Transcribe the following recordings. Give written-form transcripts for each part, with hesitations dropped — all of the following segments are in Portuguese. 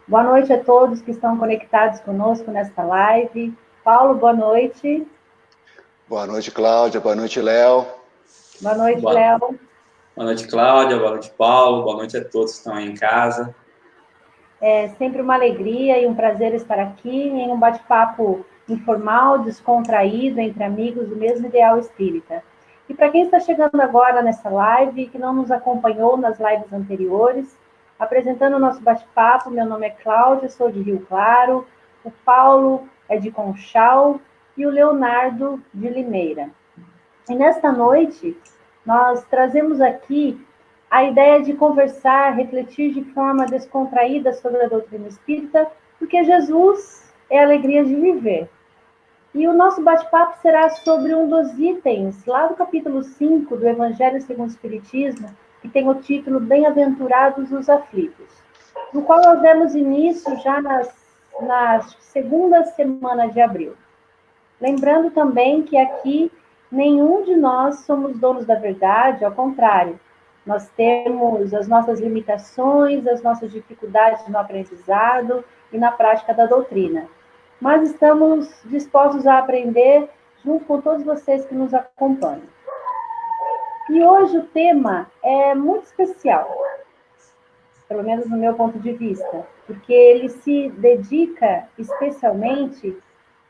Boa noite a todos que estão conectados conosco nesta live. Paulo, boa noite. Boa noite, Cláudia. Boa noite, Léo. Boa noite, Léo. Boa noite, Cláudia. Boa noite, Paulo. Boa noite a todos que estão aí em casa. É sempre uma alegria e um prazer estar aqui em um bate-papo informal, descontraído, entre amigos do mesmo ideal espírita. E para quem está chegando agora nessa live, que não nos acompanhou nas lives anteriores, apresentando o nosso bate-papo, meu nome é Cláudia, sou de Rio Claro, o Paulo é de Conchal e o Leonardo de Limeira. E nesta noite, nós trazemos aqui a ideia de conversar, refletir de forma descontraída sobre a doutrina espírita, porque Jesus é a alegria de viver. E o nosso bate-papo será sobre um dos itens, lá do capítulo 5 do Evangelho segundo o Espiritismo, que tem o título Bem-aventurados os aflitos, no qual nós demos início já na segunda semana de abril. Lembrando também que aqui nenhum de nós somos donos da verdade, ao contrário, nós temos as nossas limitações, as nossas dificuldades no aprendizado e na prática da doutrina. Mas estamos dispostos a aprender junto com todos vocês que nos acompanham. E hoje o tema é muito especial, pelo menos no meu ponto de vista, porque ele se dedica especialmente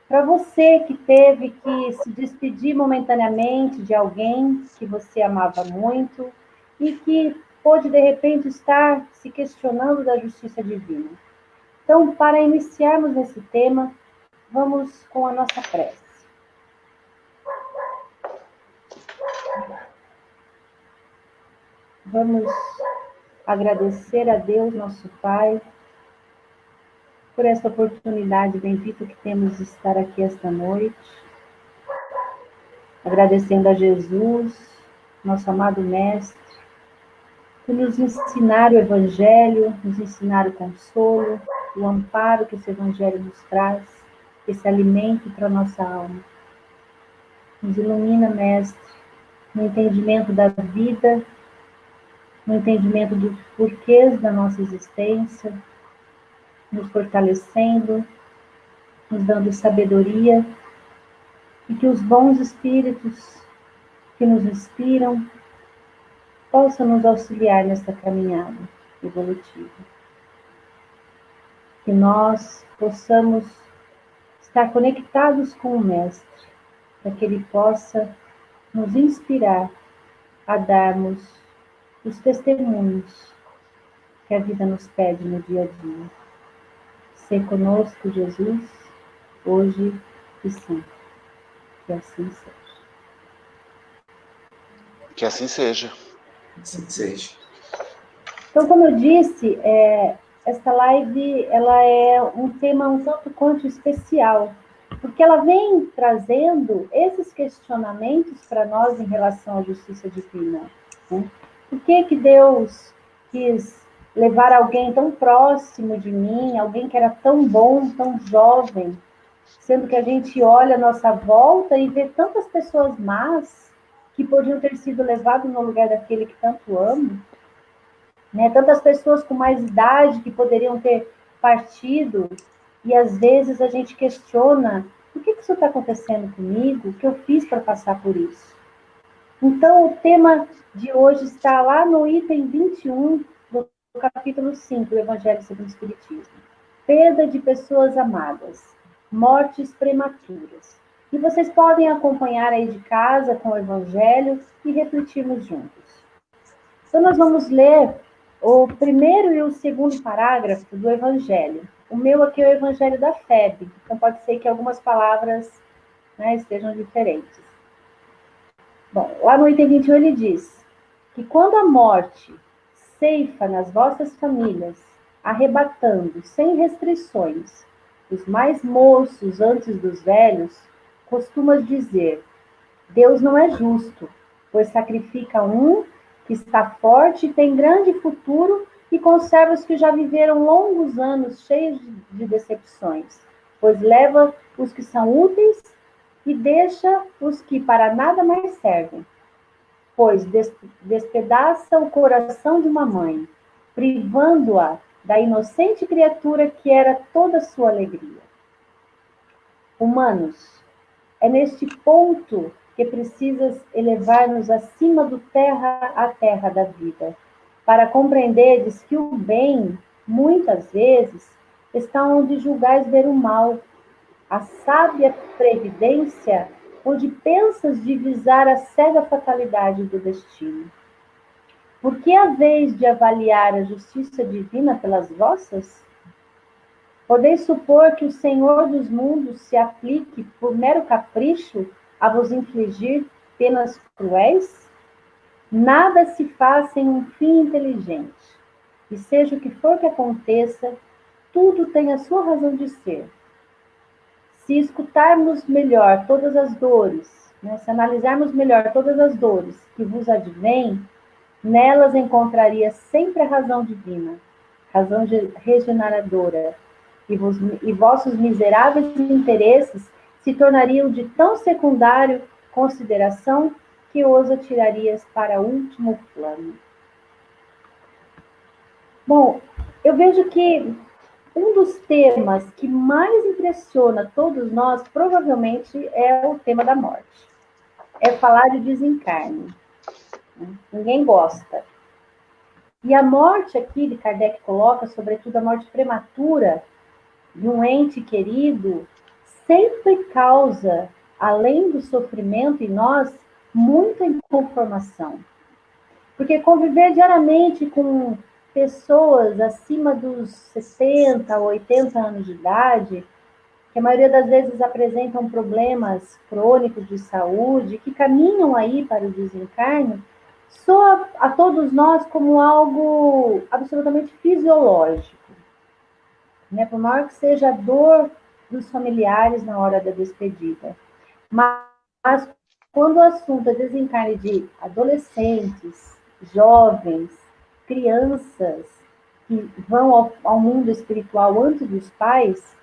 para você que teve que se despedir momentaneamente de alguém que você amava muito e que pôde, de repente, estar se questionando da justiça divina. Então, para iniciarmos nesse tema, vamos com a nossa prece. Vamos agradecer a Deus, nosso Pai, por essa oportunidade bendita que temos de estar aqui esta noite. Agradecendo a Jesus, nosso amado Mestre, por nos ensinar o Evangelho, nos ensinar o consolo, o amparo que esse Evangelho nos traz, esse alimento para a nossa alma. Nos ilumina, Mestre, no entendimento da vida, no entendimento dos porquês da nossa existência, nos fortalecendo, nos dando sabedoria, e que os bons espíritos que nos inspiram possam nos auxiliar nesta caminhada evolutiva. Que nós possamos estar conectados com o Mestre, para que Ele possa nos inspirar a darmos os testemunhos que a vida nos pede no dia a dia. Ser conosco, Jesus, hoje e sempre. Que assim seja. Que assim seja. Assim seja. Então, como eu disse, esta live ela é um tema um tanto quanto especial, porque ela vem trazendo esses questionamentos para nós em relação à justiça divina. Né? Por que Deus quis levar alguém tão próximo de mim, alguém que era tão bom, tão jovem, sendo que a gente olha a nossa volta e vê tantas pessoas más que podiam ter sido levadas no lugar daquele que tanto amo? Né? Tantas pessoas com mais idade que poderiam ter partido, e às vezes a gente questiona: por que isso está acontecendo comigo? O que eu fiz para passar por isso? Então, o tema de hoje está lá no item 21 do capítulo 5 do Evangelho segundo o Espiritismo. Perda de pessoas amadas, mortes prematuras. E vocês podem acompanhar aí de casa com o Evangelho e refletirmos juntos. Então, nós vamos ler o primeiro e o segundo parágrafo do Evangelho. O meu aqui é o Evangelho da FEB, então pode ser que algumas palavras, né, estejam diferentes. Bom, lá no item 21 ele diz que quando a morte ceifa nas vossas famílias, arrebatando, sem restrições, os mais moços antes dos velhos, costumas dizer: Deus não é justo, pois sacrifica um que está forte, tem grande futuro e conserva os que já viveram longos anos cheios de decepções, pois leva os que são úteis e deixa os que para nada mais servem. Pois despedaça o coração de uma mãe, privando-a da inocente criatura que era toda sua alegria. Humanos, é neste ponto que precisas elevar-nos acima do terra à terra da vida, para compreenderes que o bem, muitas vezes, está onde julgais ver o mal, a sábia previdência, onde pensas divisar a cega fatalidade do destino. Por que haveis de avaliar a justiça divina pelas vossas? Podeis supor que o Senhor dos mundos se aplique, por mero capricho, a vos infligir penas cruéis? Nada se faz sem um fim inteligente, e seja o que for que aconteça, tudo tem a sua razão de ser. Se escutarmos melhor todas as dores, se analisarmos melhor todas as dores que vos advêm, nelas encontraria sempre a razão divina, razão regeneradora, e vossos miseráveis interesses se tornariam de tão secundário consideração que os atirarias para último plano. Bom, eu vejo que um dos temas que mais impressiona todos nós, provavelmente, é o tema da morte. É falar de desencarne. Ninguém gosta. E a morte aqui, de Kardec coloca, sobretudo a morte prematura de um ente querido, sempre causa, além do sofrimento em nós, muita inconformação. Porque conviver diariamente com pessoas acima dos 60, 80 anos de idade, que a maioria das vezes apresentam problemas crônicos de saúde, que caminham aí para o desencarne, soa a todos nós como algo absolutamente fisiológico. Por maior que seja a dor dos familiares na hora da despedida. Mas quando o assunto é desencarne de adolescentes, jovens, crianças que vão ao mundo espiritual antes dos pais,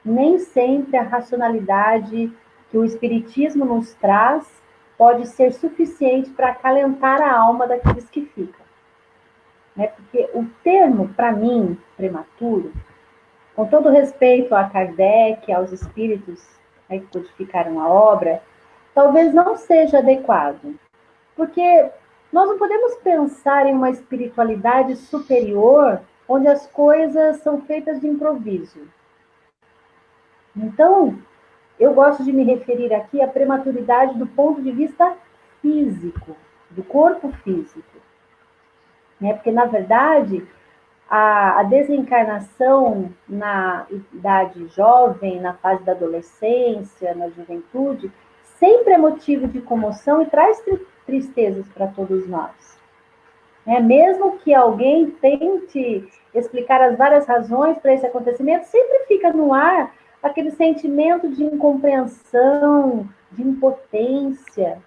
nem sempre a racionalidade que o Espiritismo nos traz pode ser suficiente para acalentar a alma daqueles que ficam. Porque o termo, para mim, prematuro, com todo respeito a Kardec, aos espíritos que codificaram a obra, talvez não seja adequado. Porque nós não podemos pensar em uma espiritualidade superior onde as coisas são feitas de improviso. Então, eu gosto de me referir aqui à prematuridade do ponto de vista físico, do corpo físico. Porque, na verdade, a desencarnação na idade jovem, na fase da adolescência, na juventude, sempre é motivo de comoção e traz tristezas para todos nós. Mesmo que alguém tente explicar as várias razões para esse acontecimento, sempre fica no ar aquele sentimento de incompreensão, de impotência.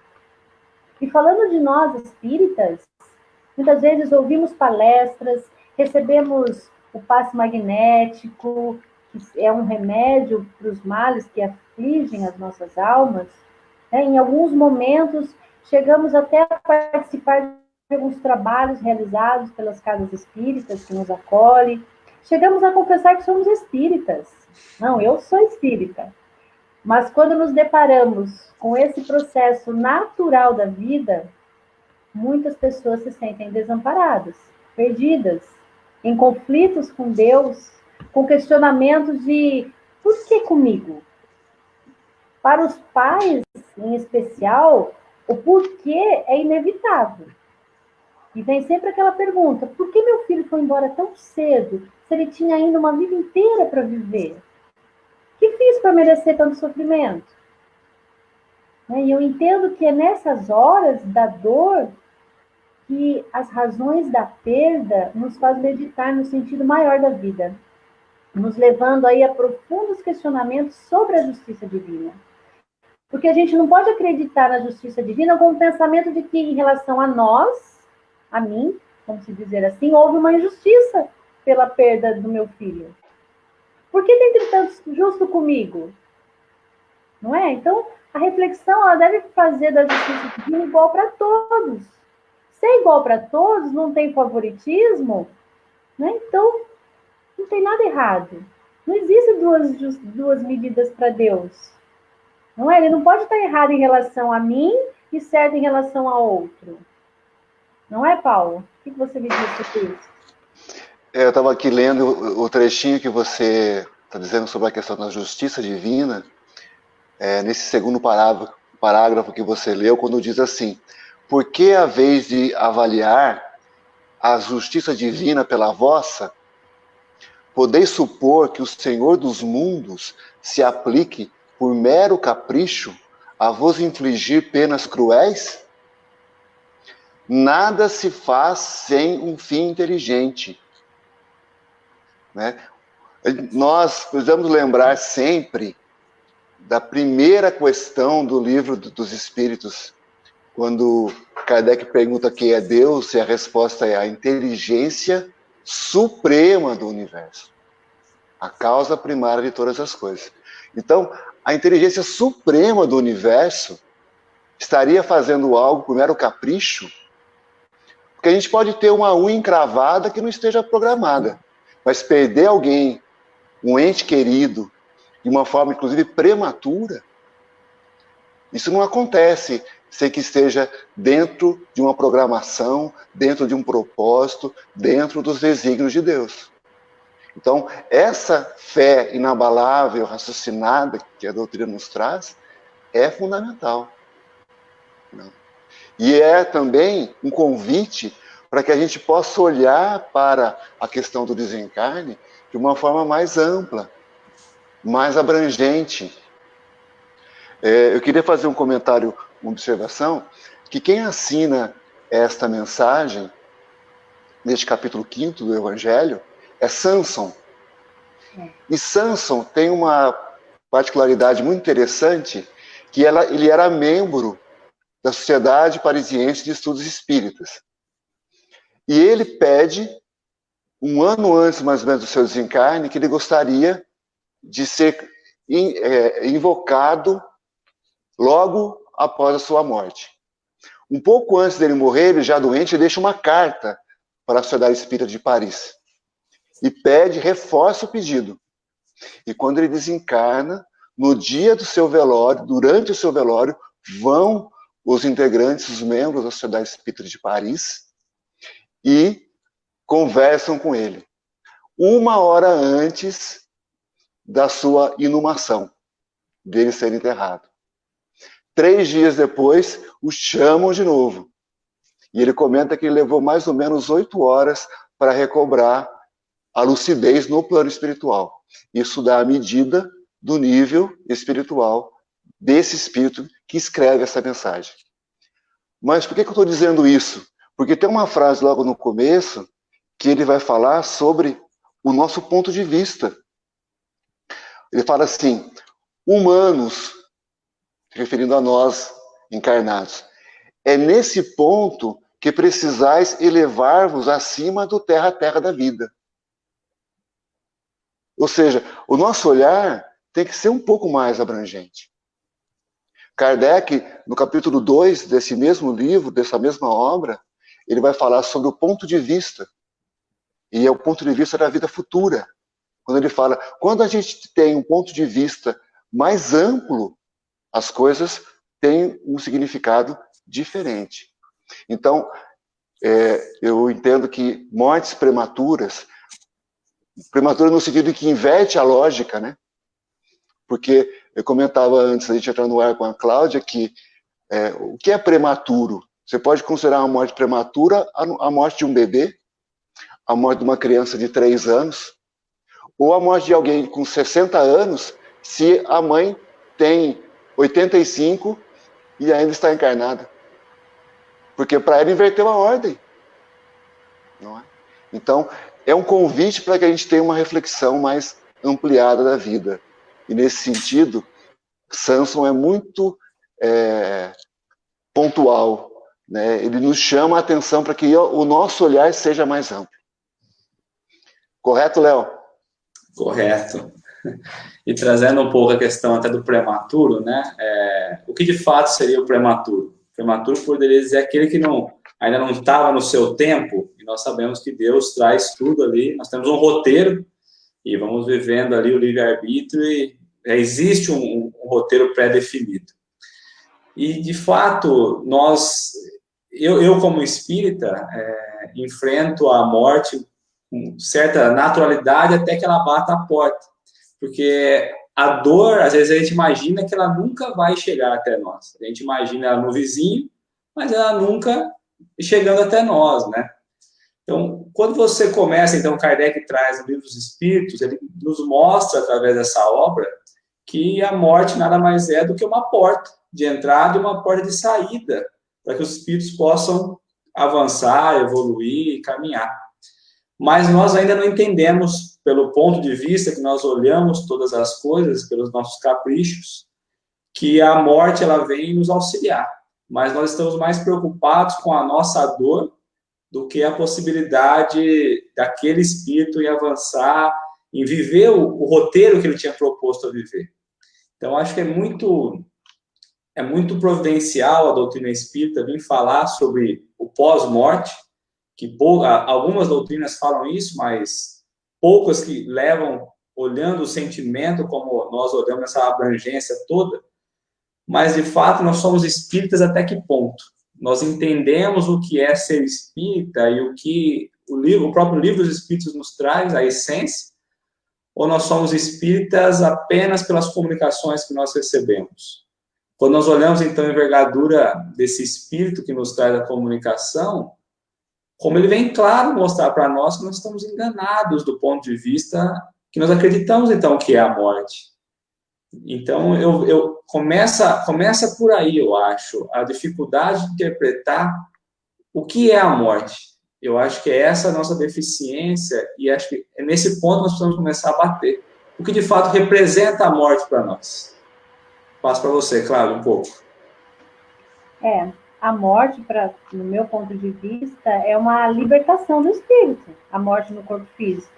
E falando de nós espíritas, muitas vezes ouvimos palestras, recebemos o passe magnético, que é um remédio para os males que afligem as nossas almas. Em alguns momentos, chegamos até a participar de alguns trabalhos realizados pelas casas espíritas que nos acolhem. Chegamos a confessar que somos espíritas. Não, eu sou espírita. Mas quando nos deparamos com esse processo natural da vida, muitas pessoas se sentem desamparadas, perdidas, em conflitos com Deus, com questionamentos de por que comigo? Para os pais, em especial, o porquê é inevitável. E vem sempre aquela pergunta, por que meu filho foi embora tão cedo, se ele tinha ainda uma vida inteira para viver? O que fiz para merecer tanto sofrimento? E eu entendo que é nessas horas da dor que as razões da perda nos faz meditar no sentido maior da vida, nos levando aí a profundos questionamentos sobre a justiça divina. Porque a gente não pode acreditar na justiça divina com o pensamento de que, em relação a nós, a mim, vamos dizer assim, houve uma injustiça pela perda do meu filho. Por que tem tanto justo comigo? Não é? Então, a reflexão ela deve fazer da justiça divina igual para todos. Se é igual para todos, não tem favoritismo, Então, tem nada errado. Não existe duas medidas para Deus. Não é? Ele não pode estar errado em relação a mim e certo em relação a outro. Não é, Paulo? O que você me disse sobre isso? Eu estava aqui lendo o trechinho que você está dizendo sobre a questão da justiça divina, nesse segundo parágrafo que você leu, quando diz assim: por que a vez de avaliar a justiça divina pela vossa, podeis supor que o Senhor dos mundos se aplique por mero capricho a vos infligir penas cruéis? Nada se faz sem um fim inteligente. Né? Nós precisamos lembrar sempre da primeira questão do livro dos Espíritos, quando Kardec pergunta quem é Deus, e a resposta é a inteligência suprema do universo, a causa primária de todas as coisas. Então, a inteligência suprema do universo estaria fazendo algo por mero capricho? Porque a gente pode ter uma unha encravada que não esteja programada, mas perder alguém, um ente querido, de uma forma inclusive prematura, isso não acontece sem que esteja dentro de uma programação, dentro de um propósito, dentro dos desígnios de Deus. Então, essa fé inabalável, raciocinada, que a doutrina nos traz, é fundamental. E é também um convite para que a gente possa olhar para a questão do desencarne de uma forma mais ampla, mais abrangente. Eu queria fazer um comentário, uma observação, que quem assina esta mensagem, neste capítulo 5º do Evangelho, é Samson. E Samson tem uma particularidade muito interessante, que ele era membro da Sociedade Parisiense de Estudos Espíritas. E ele pede, um ano antes, mais ou menos, do seu desencarne, que ele gostaria de ser invocado logo após a sua morte. Um pouco antes dele morrer, ele já doente, ele deixa uma carta para a Sociedade Espírita de Paris. E reforça o pedido. E quando ele desencarna, no dia do seu velório, durante o seu velório, vão os integrantes, os membros da Sociedade Espírita de Paris, e conversam com ele. 1 hora antes da sua inumação, dele ser enterrado. 3 dias depois, o chamam de novo. E ele comenta que ele levou mais ou menos 8 horas para recobrar a lucidez no plano espiritual. Isso dá a medida do nível espiritual desse espírito que escreve essa mensagem. Mas por que eu estou dizendo isso? Porque tem uma frase logo no começo que ele vai falar sobre o nosso ponto de vista. Ele fala assim: humanos, referindo a nós encarnados, é nesse ponto que precisais elevar-vos acima do terra-terra da vida. Ou seja, o nosso olhar tem que ser um pouco mais abrangente. Kardec, no capítulo 2 desse mesmo livro, dessa mesma obra, ele vai falar sobre o ponto de vista. E é o ponto de vista da vida futura. Quando ele fala, quando a gente tem um ponto de vista mais amplo, as coisas têm um significado diferente. Então, eu entendo que mortes prematuras no sentido que inverte a lógica, né? Porque eu comentava antes da gente entrar no ar com a Cláudia que o que é prematuro? Você pode considerar uma morte prematura a morte de um bebê, a morte de uma criança de 3 anos, ou a morte de alguém com 60 anos, se a mãe tem 85 e ainda está encarnada. Porque para ela inverteu a ordem. Não é? Então, é um convite para que a gente tenha uma reflexão mais ampliada da vida. E nesse sentido, Samson é muito pontual. Né? Ele nos chama a atenção para que o nosso olhar seja mais amplo. Correto, Léo? Correto. E trazendo um pouco a questão até do prematuro, né? O que de fato seria o prematuro? O prematuro poderia dizer aquele que ainda não estava no seu tempo, e nós sabemos que Deus traz tudo ali, nós temos um roteiro, e vamos vivendo ali o livre-arbítrio e existe um roteiro pré-definido. E, de fato, eu como espírita, enfrento a morte com certa naturalidade até que ela bata a porta. Porque a dor, às vezes a gente imagina que ela nunca vai chegar até nós. A gente imagina ela no vizinho, mas ela nunca chegando até nós, né? Então, quando você começa, então, Kardec traz o Livro dos Espíritos, ele nos mostra, através dessa obra, que a morte nada mais é do que uma porta de entrada e uma porta de saída, para que os espíritos possam avançar, evoluir e caminhar. Mas nós ainda não entendemos, pelo ponto de vista que nós olhamos todas as coisas, pelos nossos caprichos, que a morte ela vem nos auxiliar. Mas nós estamos mais preocupados com a nossa dor do que a possibilidade daquele espírito em avançar, em viver o roteiro que ele tinha proposto a viver. Então, acho que é muito providencial a doutrina espírita vir falar sobre o pós-morte, que algumas doutrinas falam isso, mas poucas que levam, olhando o sentimento, como nós olhamos essa abrangência toda, mas, de fato, nós somos espíritas até que ponto? Nós entendemos o que é ser espírita e o que o próprio Livro dos Espíritos nos traz, a essência, ou nós somos espíritas apenas pelas comunicações que nós recebemos? Quando nós olhamos, então, a envergadura desse espírito que nos traz a comunicação, como ele vem claro mostrar para nós que nós estamos enganados do ponto de vista que nós acreditamos, então, que é a morte. Então, começa por aí, eu acho, a dificuldade de interpretar o que é a morte. Eu acho que é essa a nossa deficiência e acho que é nesse ponto nós precisamos começar a bater. O que, de fato, representa a morte para nós? Passo para você, Cláudio, um pouco. A morte, no meu ponto de vista, é uma libertação do espírito, a morte no corpo físico.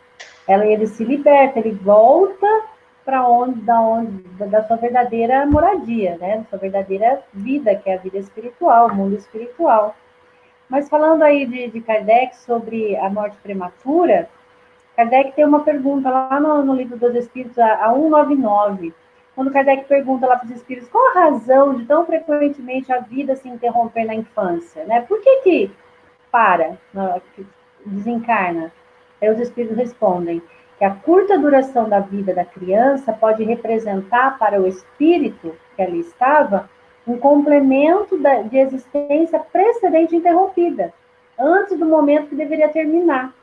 Ele se liberta, ele volta para da sua verdadeira moradia, né? Da sua verdadeira vida, que é a vida espiritual, o mundo espiritual. Mas falando aí de Kardec sobre a morte prematura, Kardec tem uma pergunta lá no Livro dos Espíritos, a 199, quando Kardec pergunta lá para os espíritos qual a razão de tão frequentemente a vida se interromper na infância, né? Por que para, que desencarna? Aí os espíritos respondem que a curta duração da vida da criança pode representar para o espírito que ali estava um complemento de existência precedente interrompida, antes do momento que deveria terminar.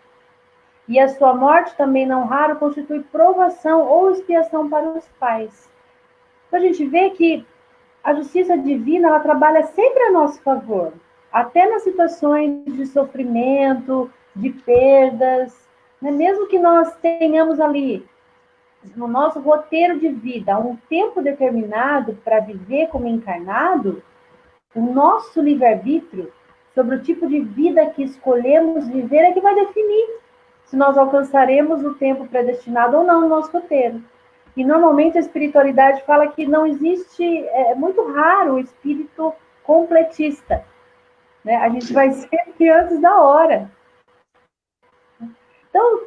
E a sua morte também, não raro, constitui provação ou expiação para os pais. Então, a gente vê que a justiça divina, ela trabalha sempre a nosso favor, até nas situações de sofrimento, de perdas, né? Mesmo que nós tenhamos ali, no nosso roteiro de vida, um tempo determinado para viver como encarnado, o nosso livre-arbítrio sobre o tipo de vida que escolhemos viver é que vai definir se nós alcançaremos o tempo predestinado ou não no nosso roteiro. E normalmente a espiritualidade fala que não existe, é muito raro o espírito completista, né? A gente vai sempre antes da hora. Então,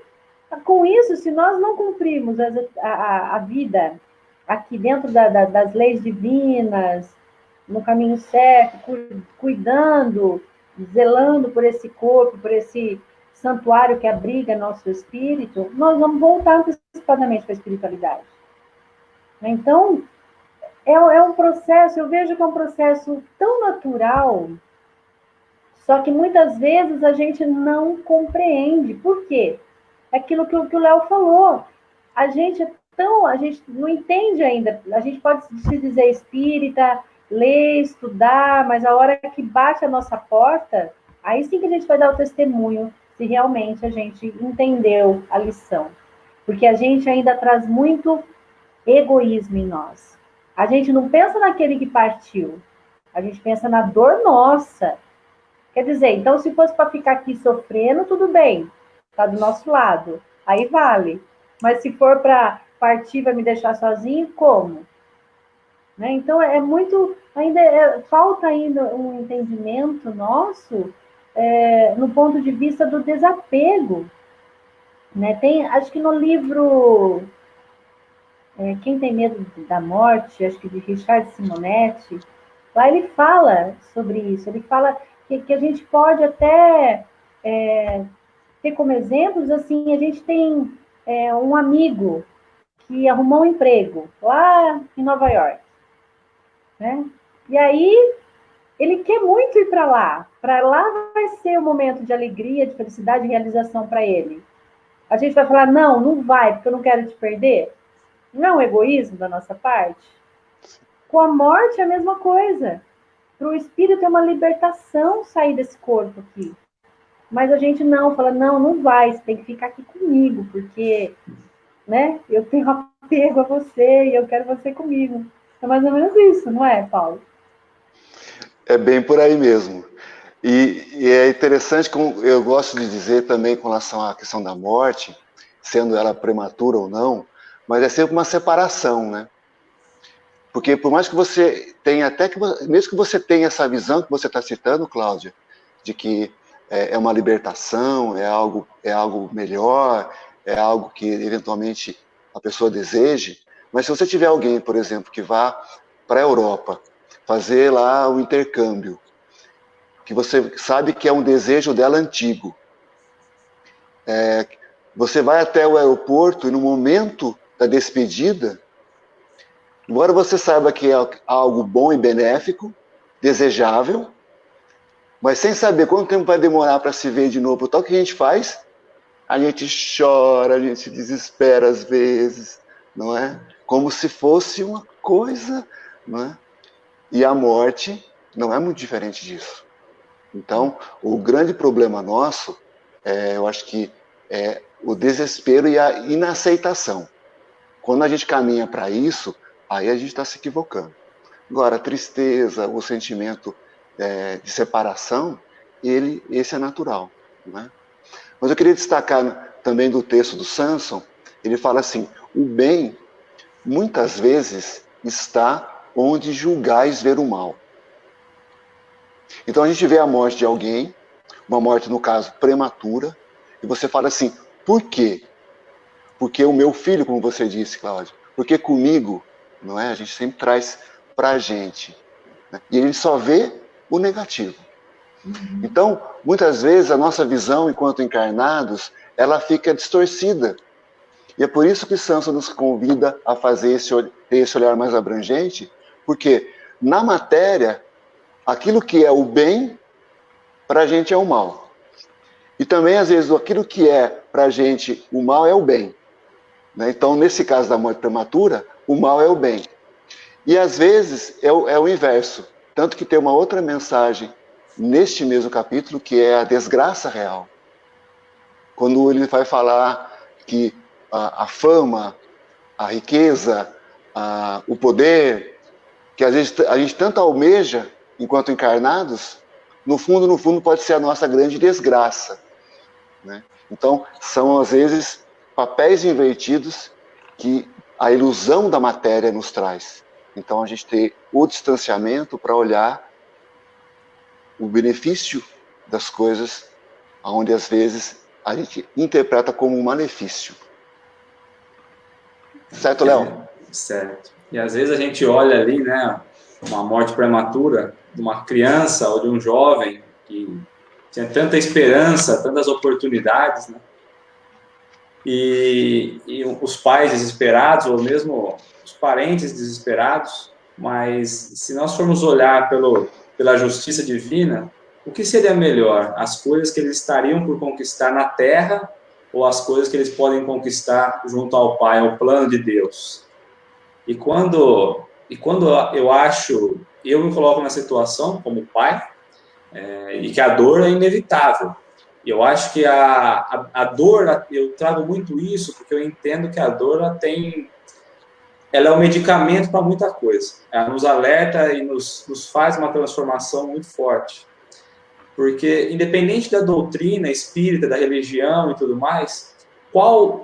com isso, se nós não cumprirmos a vida aqui dentro das leis divinas, no caminho certo, cuidando, zelando por esse corpo, por esse santuário que abriga nosso espírito, nós vamos voltar antecipadamente para a espiritualidade. Então, é um processo, eu vejo que é um processo tão natural, só que muitas vezes a gente não compreende. Por quê? É aquilo que o Léo falou. A gente não entende ainda. A gente pode se dizer espírita, ler, estudar, mas a hora que bate a nossa porta, aí sim que a gente vai dar o testemunho se realmente a gente entendeu a lição. Porque a gente ainda traz muito egoísmo em nós. A gente não pensa naquele que partiu, a gente pensa na dor nossa. Quer dizer, então se fosse para ficar aqui sofrendo, tudo bem, está do nosso lado, aí vale. Mas se for para partir, vai me deixar sozinho, como? Né? Então falta ainda um entendimento nosso no ponto de vista do desapego. né? Tem, acho que no livro Quem Tem Medo da Morte, acho que de Richard Simonetti, lá ele fala sobre isso. Ele fala que a gente pode até ter como exemplos, assim, a gente tem um amigo que arrumou um emprego lá em Nova York, né? E aí ele quer muito ir para lá. Para lá vai ser um momento de alegria, de felicidade e realização para ele. A gente vai falar, não, não vai, porque eu não quero te perder. Não é um egoísmo da nossa parte? Com a morte é a mesma coisa. Para o espírito é uma libertação sair desse corpo aqui. Mas a gente não, fala, não, não vai, você tem que ficar aqui comigo, porque, né, eu tenho apego a você e eu quero você comigo. É mais ou menos isso, não é, Paulo? É bem por aí mesmo. E é interessante, como eu gosto de dizer também com relação à questão da morte, sendo ela prematura ou não, mas é sempre uma separação, né? Porque por mais que você tenha, até que mesmo que você tenha essa visão que você está citando, Cláudia, de que é uma libertação, é algo melhor, é algo que eventualmente a pessoa deseje, mas se você tiver alguém, por exemplo, que vá para a Europa fazer lá o intercâmbio, que você sabe que é um desejo dela antigo, você vai até o aeroporto e no momento da despedida, embora você saiba que é algo bom e benéfico, desejável, mas sem saber quanto tempo vai demorar para se ver de novo, tal que a gente faz, a gente chora, a gente desespera às vezes, não é? Como se fosse uma coisa, não é? E a morte não é muito diferente disso. Então, o grande problema nosso, eu acho que é o desespero e a inaceitação. Quando a gente caminha para isso, aí a gente está se equivocando. Agora, a tristeza, o sentimento de separação, esse é natural, né? Mas eu queria destacar também do texto do Samson, ele fala assim, o bem, muitas vezes, está onde julgais ver o mal. Então a gente vê a morte de alguém, uma morte, no caso, prematura, e você fala assim, por quê? Porque o meu filho, como você disse, Cláudia, porque comigo, não é? A gente sempre traz para a gente. Né? E ele só vê o negativo. Então, muitas vezes, a nossa visão, enquanto encarnados, ela fica distorcida. E é por isso que Samson nos convida a fazer esse olhar mais abrangente, porque na matéria, aquilo que é o bem, para a gente é o mal. E também, às vezes, aquilo que é para a gente o mal é o bem. Né? Então, nesse caso da morte prematura, o mal é o bem. E, às vezes, é o inverso. Tanto que tem uma outra mensagem neste mesmo capítulo, que é a desgraça real. Quando ele vai falar que a fama, a riqueza, o poder, que às vezes a gente tanto almeja enquanto encarnados, no fundo pode ser a nossa grande desgraça. Né? Então, são às vezes papéis invertidos que a ilusão da matéria nos traz. Então, a gente tem o distanciamento para olhar o benefício das coisas, onde às vezes a gente interpreta como um malefício. Certo, Léo? Certo. E às vezes a gente olha ali, né, uma morte prematura de uma criança ou de um jovem que tinha tanta esperança, tantas oportunidades, né? E os pais desesperados, ou mesmo os parentes desesperados, mas se nós formos olhar pela justiça divina, o que seria melhor? As coisas que eles estariam por conquistar na terra ou as coisas que eles podem conquistar junto ao Pai, ao plano de Deus? E quando eu me coloco na situação como pai, e que a dor é inevitável. E eu acho que a dor, eu trago muito isso porque eu entendo que a dor ela é um medicamento para muita coisa. Ela nos alerta e nos faz uma transformação muito forte. Porque, independente da doutrina espírita, da religião e tudo mais,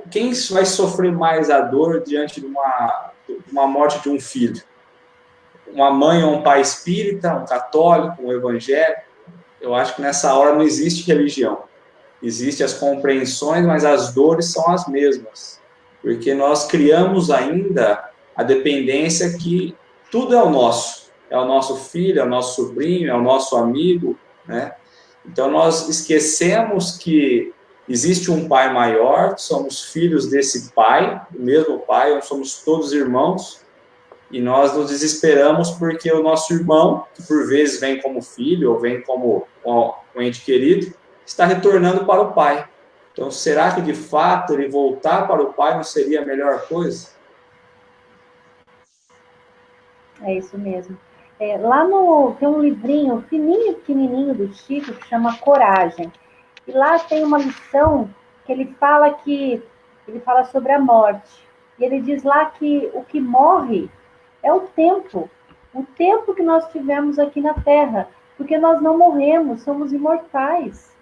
quem vai sofrer mais a dor diante de uma morte de um filho? Uma mãe ou um pai espírita, um católico, um evangélico? Eu acho que nessa hora não existe religião. existem as compreensões, mas as dores são as mesmas, porque nós criamos ainda a dependência que tudo é o nosso filho, é o nosso sobrinho, é o nosso amigo, né? Então nós esquecemos que existe um pai maior, somos filhos desse pai, do mesmo pai, nós somos todos irmãos, e nós nos desesperamos porque o nosso irmão, que por vezes vem como filho ou vem como um ente querido, está retornando para o pai. Então, será que de fato ele voltar para o pai não seria a melhor coisa? É isso mesmo. Tem um livrinho pequenininho do Chico que chama Coragem. E lá tem uma lição que ele fala sobre a morte. E ele diz lá que o que morre é o tempo que nós tivemos aqui na Terra, porque nós não morremos, somos imortais.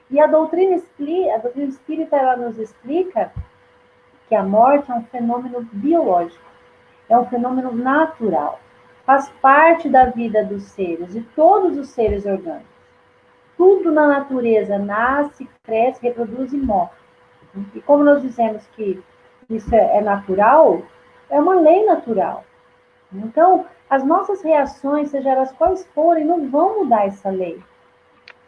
E a doutrina espírita ela nos explica que a morte é um fenômeno biológico, é um fenômeno natural, faz parte da vida dos seres, de todos os seres orgânicos. Tudo na natureza nasce, cresce, reproduz e morre. E como nós dizemos que isso é natural, é uma lei natural. Então, as nossas reações, seja elas quais forem, não vão mudar essa lei.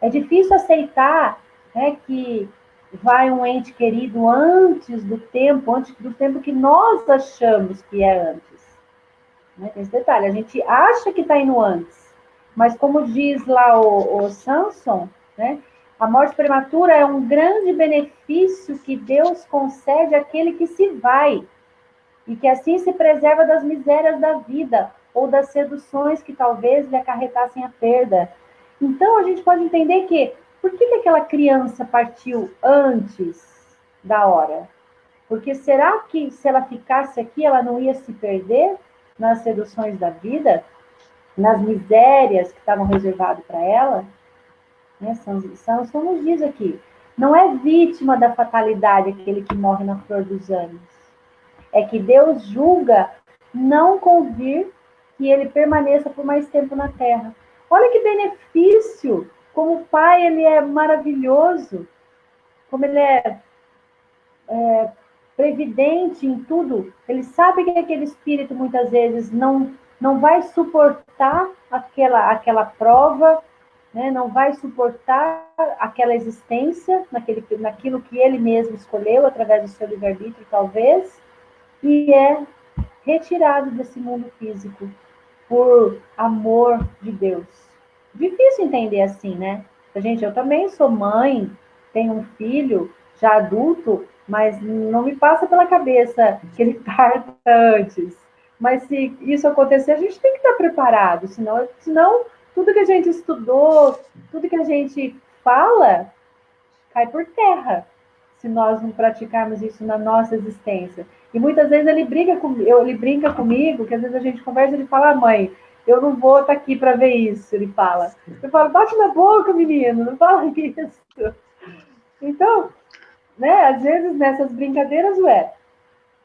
É difícil aceitar, né, que vai um ente querido antes do tempo que nós achamos que é antes. Né? Tem esse detalhe, a gente acha que está indo antes, mas como diz lá o Samson, né, a morte prematura é um grande benefício que Deus concede àquele que se vai, e que assim se preserva das misérias da vida, ou das seduções que talvez lhe acarretassem a perda. Então, a gente pode entender que, por que aquela criança partiu antes da hora? Porque será que se ela ficasse aqui, ela não ia se perder nas seduções da vida? Nas misérias que estavam reservadas para ela? Né? São nos diz aqui, não é vítima da fatalidade aquele que morre na flor dos anos. É que Deus julga não convir que ele permaneça por mais tempo na terra. Olha que benefício! Como o Pai, ele é maravilhoso, como ele é previdente em tudo. Ele sabe que aquele espírito, muitas vezes, não vai suportar aquela prova, né? Não vai suportar aquela existência, naquilo que ele mesmo escolheu, através do seu livre-arbítrio, talvez, e é retirado desse mundo físico por amor de Deus. Difícil entender assim, né? Gente, eu também sou mãe, tenho um filho já adulto, mas não me passa pela cabeça que ele parta antes. Mas se isso acontecer, a gente tem que estar preparado, senão tudo que a gente estudou, tudo que a gente fala, cai por terra, se nós não praticarmos isso na nossa existência. E muitas vezes ele brinca comigo, que às vezes a gente conversa e ele fala, mãe, eu não vou estar aqui para ver isso, ele fala. Eu falo, bate na boca, menino, não fala isso. Então, né, às vezes nessas brincadeiras,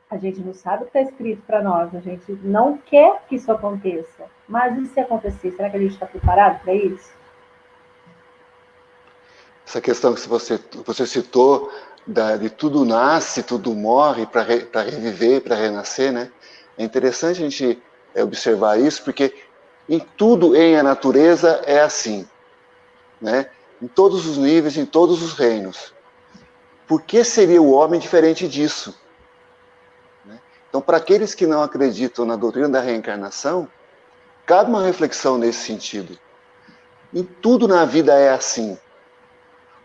a gente não sabe o que está escrito para nós, a gente não quer que isso aconteça. Mas e se acontecer, será que a gente está preparado para isso? Essa questão que você citou, de tudo nasce, tudo morre para reviver, para renascer, né? É interessante a gente observar isso, porque em tudo em a natureza é assim, né? Em todos os níveis, em todos os reinos. Por que seria o homem diferente disso? Então, para aqueles que não acreditam na doutrina da reencarnação, cabe uma reflexão nesse sentido. Em tudo na vida é assim.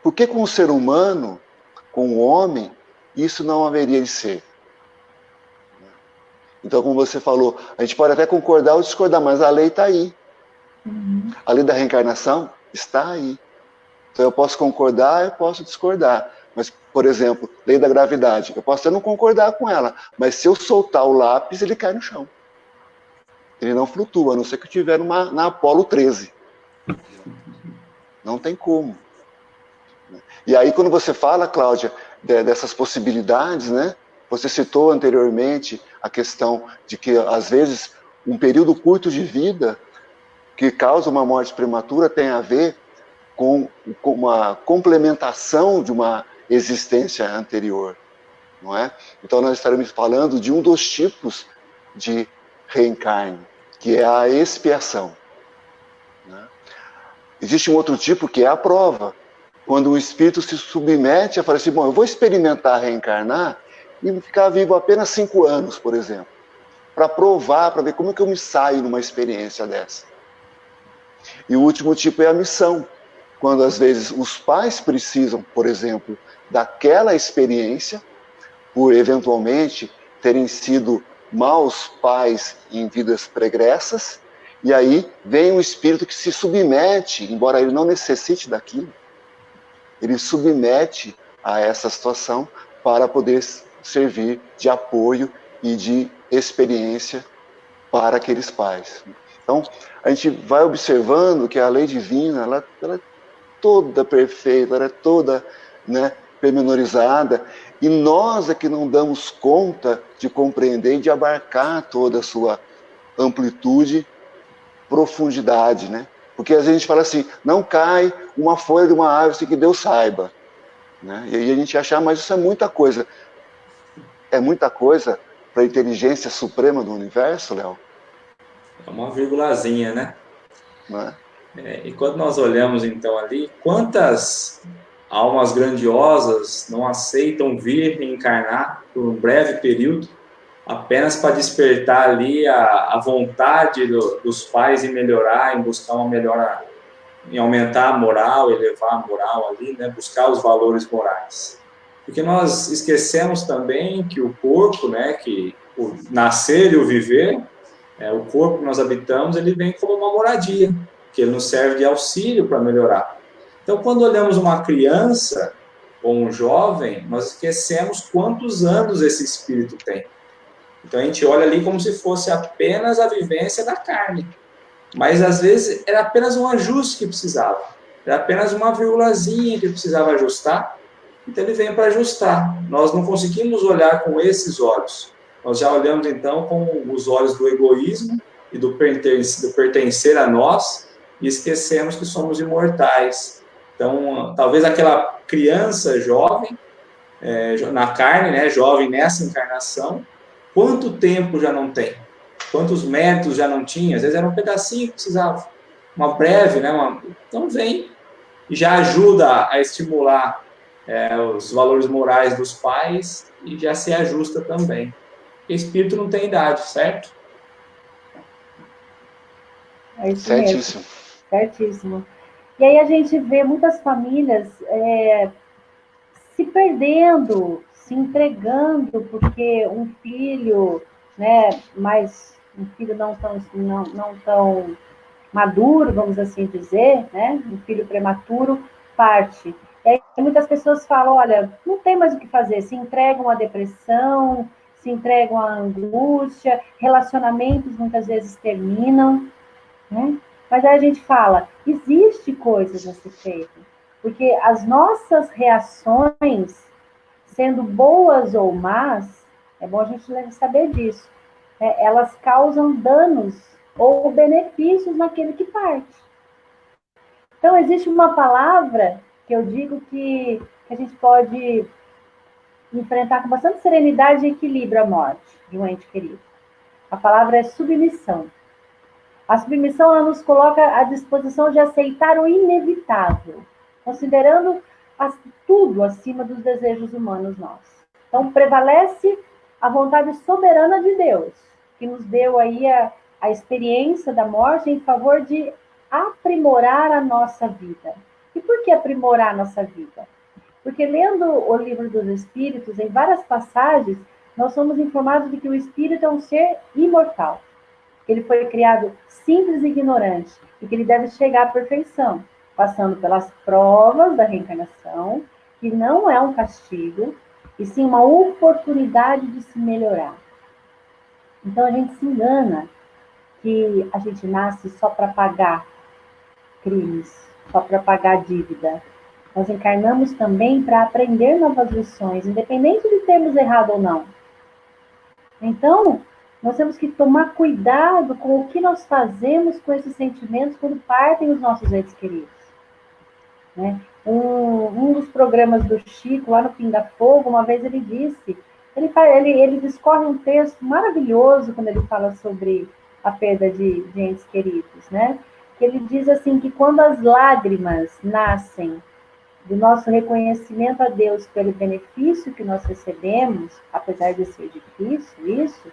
Por que com o ser humano, com o homem, isso não haveria de ser? Então, como você falou, a gente pode até concordar ou discordar, mas a lei está aí. Uhum. A lei da reencarnação está aí. Então, eu posso concordar, eu posso discordar. Mas, por exemplo, lei da gravidade, eu posso até não concordar com ela, mas se eu soltar o lápis, ele cai no chão. Ele não flutua, a não ser que eu estiver na Apolo 13. Não tem como. E aí, quando você fala, Cláudia, dessas possibilidades, né? Você citou anteriormente a questão de que, às vezes, um período curto de vida que causa uma morte prematura tem a ver com uma complementação de uma existência anterior, não é? Então nós estaremos falando de um dos tipos de reencarne, que é a expiação, né? Existe um outro tipo que é a prova, quando o espírito se submete a falar assim, bom, eu vou experimentar reencarnar e ficar vivo apenas 5 anos, por exemplo, para provar, para ver como que eu me saio numa experiência dessa. E o último tipo é a missão, quando às vezes os pais precisam, por exemplo, daquela experiência, por eventualmente terem sido maus pais em vidas pregressas, e aí vem um espírito que se submete, embora ele não necessite daquilo, ele submete a essa situação para poder servir de apoio e de experiência para aqueles pais. Então, a gente vai observando que a lei divina, ela é toda perfeita, ela é toda, né, pormenorizada, e nós é que não damos conta de compreender e de abarcar toda a sua amplitude, profundidade, né? Porque às vezes a gente fala assim, não cai uma folha de uma árvore sem que Deus saiba, né? E aí a gente acha, mas isso é muita coisa. É muita coisa para a inteligência suprema do universo, Léo? É uma virgulazinha, né? Não é? E quando nós olhamos então ali, quantas almas grandiosas não aceitam vir reencarnar por um breve período, apenas para despertar ali a vontade dos pais em melhorar, em buscar uma melhora, em aumentar a moral, elevar a moral ali, né? Buscar os valores morais. Porque nós esquecemos também que o corpo, né, que o nascer e o viver, o corpo que nós habitamos, ele vem como uma moradia, que ele nos serve de auxílio para melhorar. Então, quando olhamos uma criança ou um jovem, nós esquecemos quantos anos esse espírito tem. Então, a gente olha ali como se fosse apenas a vivência da carne. Mas, às vezes, era apenas um ajuste que precisava. Era apenas uma virgulazinha que precisava ajustar. Então, ele vem para ajustar. Nós não conseguimos olhar com esses olhos. Nós já olhamos, então, com os olhos do egoísmo e do pertencer a nós, e esquecemos que somos imortais. Então, talvez aquela criança jovem, na carne, né, jovem nessa encarnação, quanto tempo já não tem? Quantos metros já não tinha? Às vezes era um pedacinho que precisava, uma breve, né? Então vem e já ajuda a estimular os valores morais dos pais e já se ajusta também. Porque espírito não tem idade, certo? É isso Certíssimo. mesmo. Certíssimo. E aí a gente vê muitas famílias se perdendo, se entregando, porque um filho, né, um filho não tão maduro, vamos assim dizer, né, um filho prematuro, parte. E aí muitas pessoas falam, olha, não tem mais o que fazer, se entregam à depressão, se entregam à angústia, relacionamentos muitas vezes terminam, né? Mas aí a gente fala, existe coisas a ser feito, porque as nossas reações, sendo boas ou más, é bom a gente saber disso, né? Elas causam danos ou benefícios naquele que parte. Então, existe uma palavra que eu digo que a gente pode enfrentar com bastante serenidade e equilíbrio a morte de um ente querido. A palavra é submissão. A submissão, ela nos coloca à disposição de aceitar o inevitável, considerando tudo acima dos desejos humanos nossos. Então, prevalece a vontade soberana de Deus, que nos deu aí a experiência da morte em favor de aprimorar a nossa vida. E por que aprimorar a nossa vida? Porque lendo o livro dos Espíritos, em várias passagens, nós somos informados de que o Espírito é um ser imortal. Ele foi criado simples e ignorante, e que ele deve chegar à perfeição, passando pelas provas da reencarnação, que não é um castigo, e sim uma oportunidade de se melhorar. Então a gente se engana que a gente nasce só para pagar crimes, só para pagar dívida. Nós encarnamos também para aprender novas lições, independente de termos errado ou não. Então, nós temos que tomar cuidado com o que nós fazemos com esses sentimentos quando partem os nossos entes queridos. né? Um dos programas do Chico, lá no Pinga Fogo, uma vez ele disse, ele discorre um texto maravilhoso quando ele fala sobre a perda de entes queridos, né? Que ele diz assim, que quando as lágrimas nascem do nosso reconhecimento a Deus pelo benefício que nós recebemos, apesar de ser difícil isso,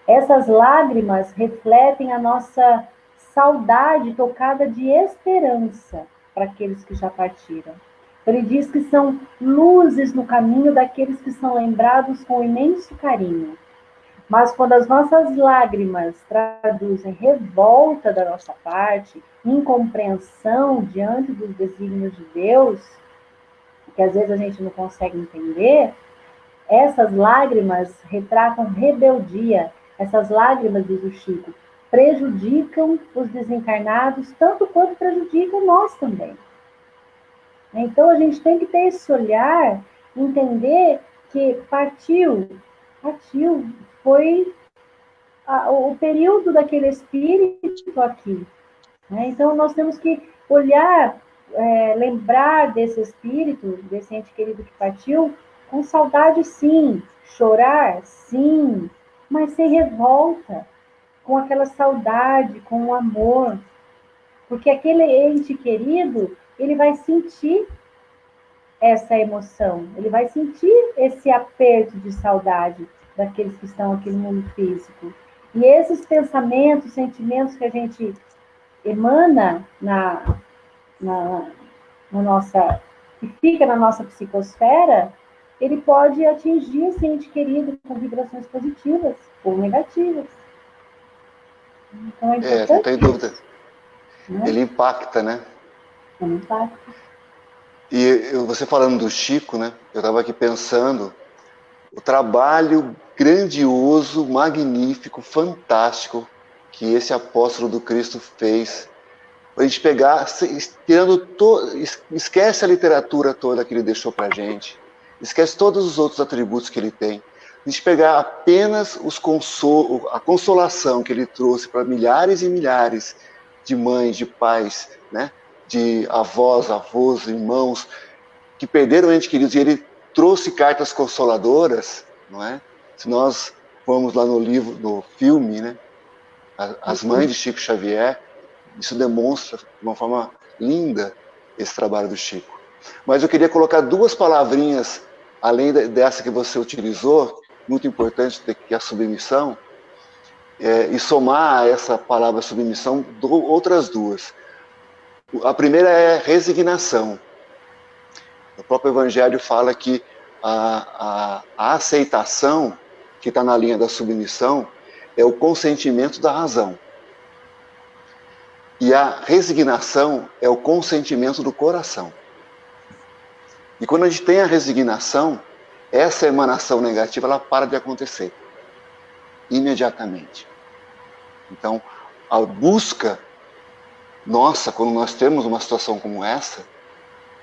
essas lágrimas refletem a nossa saudade tocada de esperança para aqueles que já partiram. Ele diz que são luzes no caminho daqueles que são lembrados com imenso carinho. Mas quando as nossas lágrimas traduzem revolta da nossa parte, incompreensão diante dos desígnios de Deus, que às vezes a gente não consegue entender, essas lágrimas retratam rebeldia. Essas lágrimas, diz o Chico, prejudicam os desencarnados tanto quanto prejudicam nós também. Então a gente tem que ter esse olhar, entender que partiu, foi o período daquele espírito aqui. Né? Então nós temos que olhar, lembrar desse espírito, desse ente querido que partiu, com saudade sim, chorar sim, mas sem revolta, com aquela saudade, com o amor, porque aquele ente querido, ele vai sentir essa emoção, ele vai sentir esse aperto de saudade daqueles que estão aqui no mundo físico. E esses pensamentos, sentimentos que a gente emana na nossa, que fica na nossa psicosfera, ele pode atingir esse ente querido com vibrações positivas ou negativas. Então é importante. Não tem dúvida. Né? Ele impacta, né? Ele impacta. E você falando do Chico, né? Eu estava aqui pensando o trabalho grandioso, magnífico, fantástico que esse apóstolo do Cristo fez. A gente pegar, esquece a literatura toda que ele deixou para a gente, esquece todos os outros atributos que ele tem. A gente pegar apenas a consolação que ele trouxe para milhares e milhares de mães, de pais, né? De avós, irmãos, que perderam entes queridos, e ele trouxe cartas consoladoras, não é? Se nós formos lá no livro, no filme, né? As Mães de Chico Xavier, isso demonstra de uma forma linda esse trabalho do Chico. Mas eu queria colocar duas palavrinhas, além dessa que você utilizou, muito importante, que é a submissão, e somar a essa palavra submissão outras duas. A primeira é resignação. O próprio Evangelho fala que a aceitação, que está na linha da submissão, é o consentimento da razão. E a resignação é o consentimento do coração. E quando a gente tem a resignação, essa emanação negativa, ela para de acontecer. Imediatamente. Então, a busca nossa, quando nós temos uma situação como essa,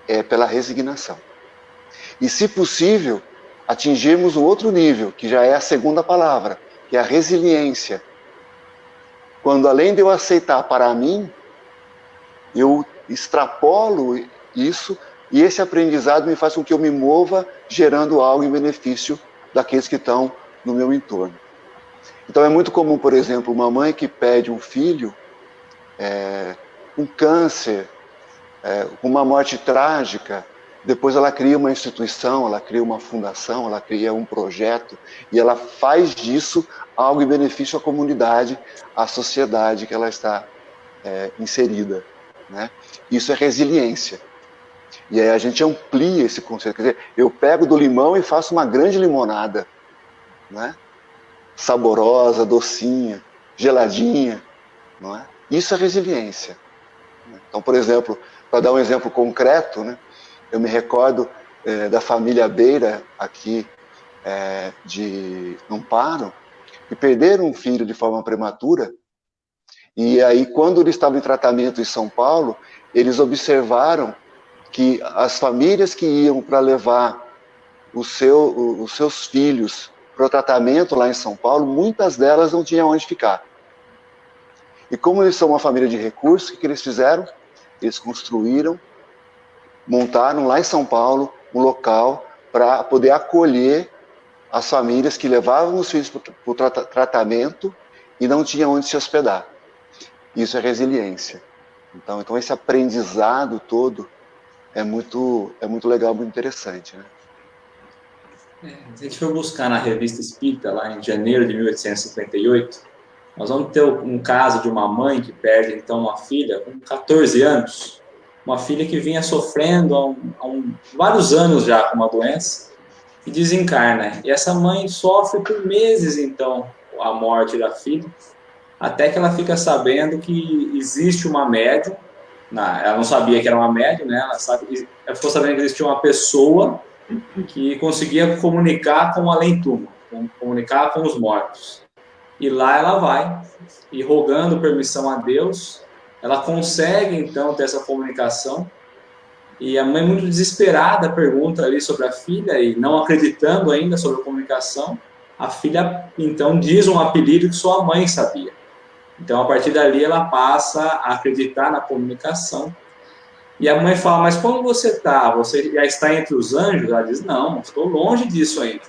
é pela resignação. E, se possível, atingirmos o outro nível, que já é a segunda palavra, que é a resiliência. Quando, além de eu aceitar para mim, eu extrapolo isso, e esse aprendizado me faz com que eu me mova gerando algo em benefício daqueles que estão no meu entorno. Então é muito comum, por exemplo, uma mãe que perde um filho com câncer, com uma morte trágica, depois ela cria uma instituição, ela cria uma fundação, ela cria um projeto, e ela faz disso algo em benefício à comunidade, à sociedade que ela está inserida. Né? Isso é resiliência. E aí a gente amplia esse conceito. Quer dizer, eu pego do limão e faço uma grande limonada, né? Saborosa, docinha, geladinha. Não é? Isso é resiliência. Então, por exemplo, para dar um exemplo concreto, né? Eu me recordo da família Beira, aqui de Amparo, que perderam um filho de forma prematura. E aí, quando eles estavam em tratamento em São Paulo, eles observaram que as famílias que iam para levar os seus filhos para o tratamento lá em São Paulo, muitas delas não tinham onde ficar. E como eles são uma família de recursos, o que eles fizeram? Eles construíram montaram lá em São Paulo um local para poder acolher as famílias que levavam os filhos para o tratamento e não tinham onde se hospedar. Isso é resiliência. Então esse aprendizado todo é muito legal, muito interessante, né? Se a gente for buscar na Revista Espírita, lá em janeiro de 1858, nós vamos ter um caso de uma mãe que perde, então, uma filha com 14 anos, uma filha que vinha sofrendo há vários anos já com uma doença, e desencarna. E essa mãe sofre por meses, então, a morte da filha, até que ela fica sabendo que existe uma médium. Ela não sabia que era uma médium, né? Ela ficou sabendo que existia uma pessoa que conseguia comunicar com o além-túmulo, comunicar com os mortos. E lá ela vai, e rogando permissão a Deus, ela consegue, então, ter essa comunicação. E a mãe, muito desesperada, pergunta ali sobre a filha, e não acreditando ainda sobre a comunicação, a filha, então, diz um apelido que só a mãe sabia. Então, a partir dali, ela passa a acreditar na comunicação. E a mãe fala, mas como você está? Você já está entre os anjos? Ela diz, não, estou longe disso ainda.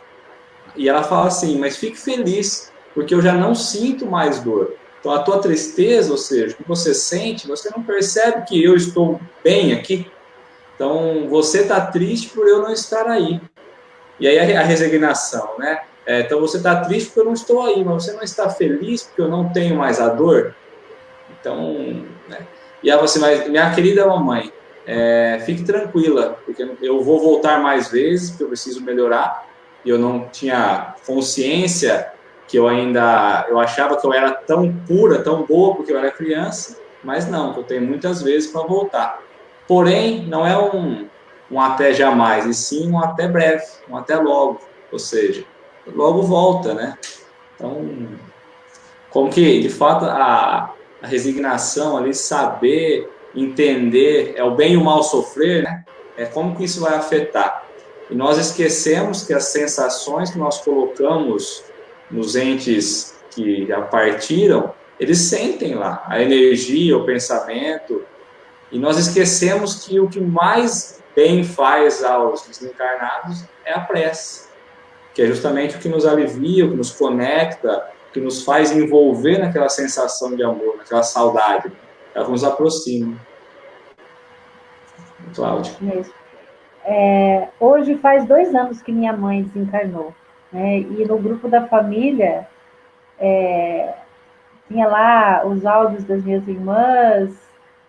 E ela fala assim, mas fique feliz, porque eu já não sinto mais dor. Então, a tua tristeza, ou seja, o que você sente, você não percebe que eu estou bem aqui? Então, você está triste por eu não estar aí. E aí a resignação, né? Então, você está triste porque eu não estou aí, mas você não está feliz porque eu não tenho mais a dor? Então, né? E ela falou assim, mas minha querida mamãe, fique tranquila, porque eu vou voltar mais vezes, porque eu preciso melhorar. E eu não tinha consciência que eu achava que eu era tão pura, tão boa, porque eu era criança, mas não, que eu tenho muitas vezes para voltar. Porém, não é um até jamais, e sim um até breve, um até logo. Ou seja, logo volta, né? Então, como que, de fato, a resignação ali, saber, entender, é o bem e o mal sofrer, né? Como que isso vai afetar? E nós esquecemos que as sensações que nós colocamos nos entes que já partiram, eles sentem lá a energia, o pensamento, e nós esquecemos que o que mais bem faz aos desencarnados é a prece, que é justamente o que nos alivia, o que nos conecta, o que nos faz envolver naquela sensação de amor, naquela saudade. Ela nos aproxima. Cláudia. Mesmo. Hoje faz 2 anos que minha mãe desencarnou, né? E no grupo da família tinha lá os áudios das minhas irmãs.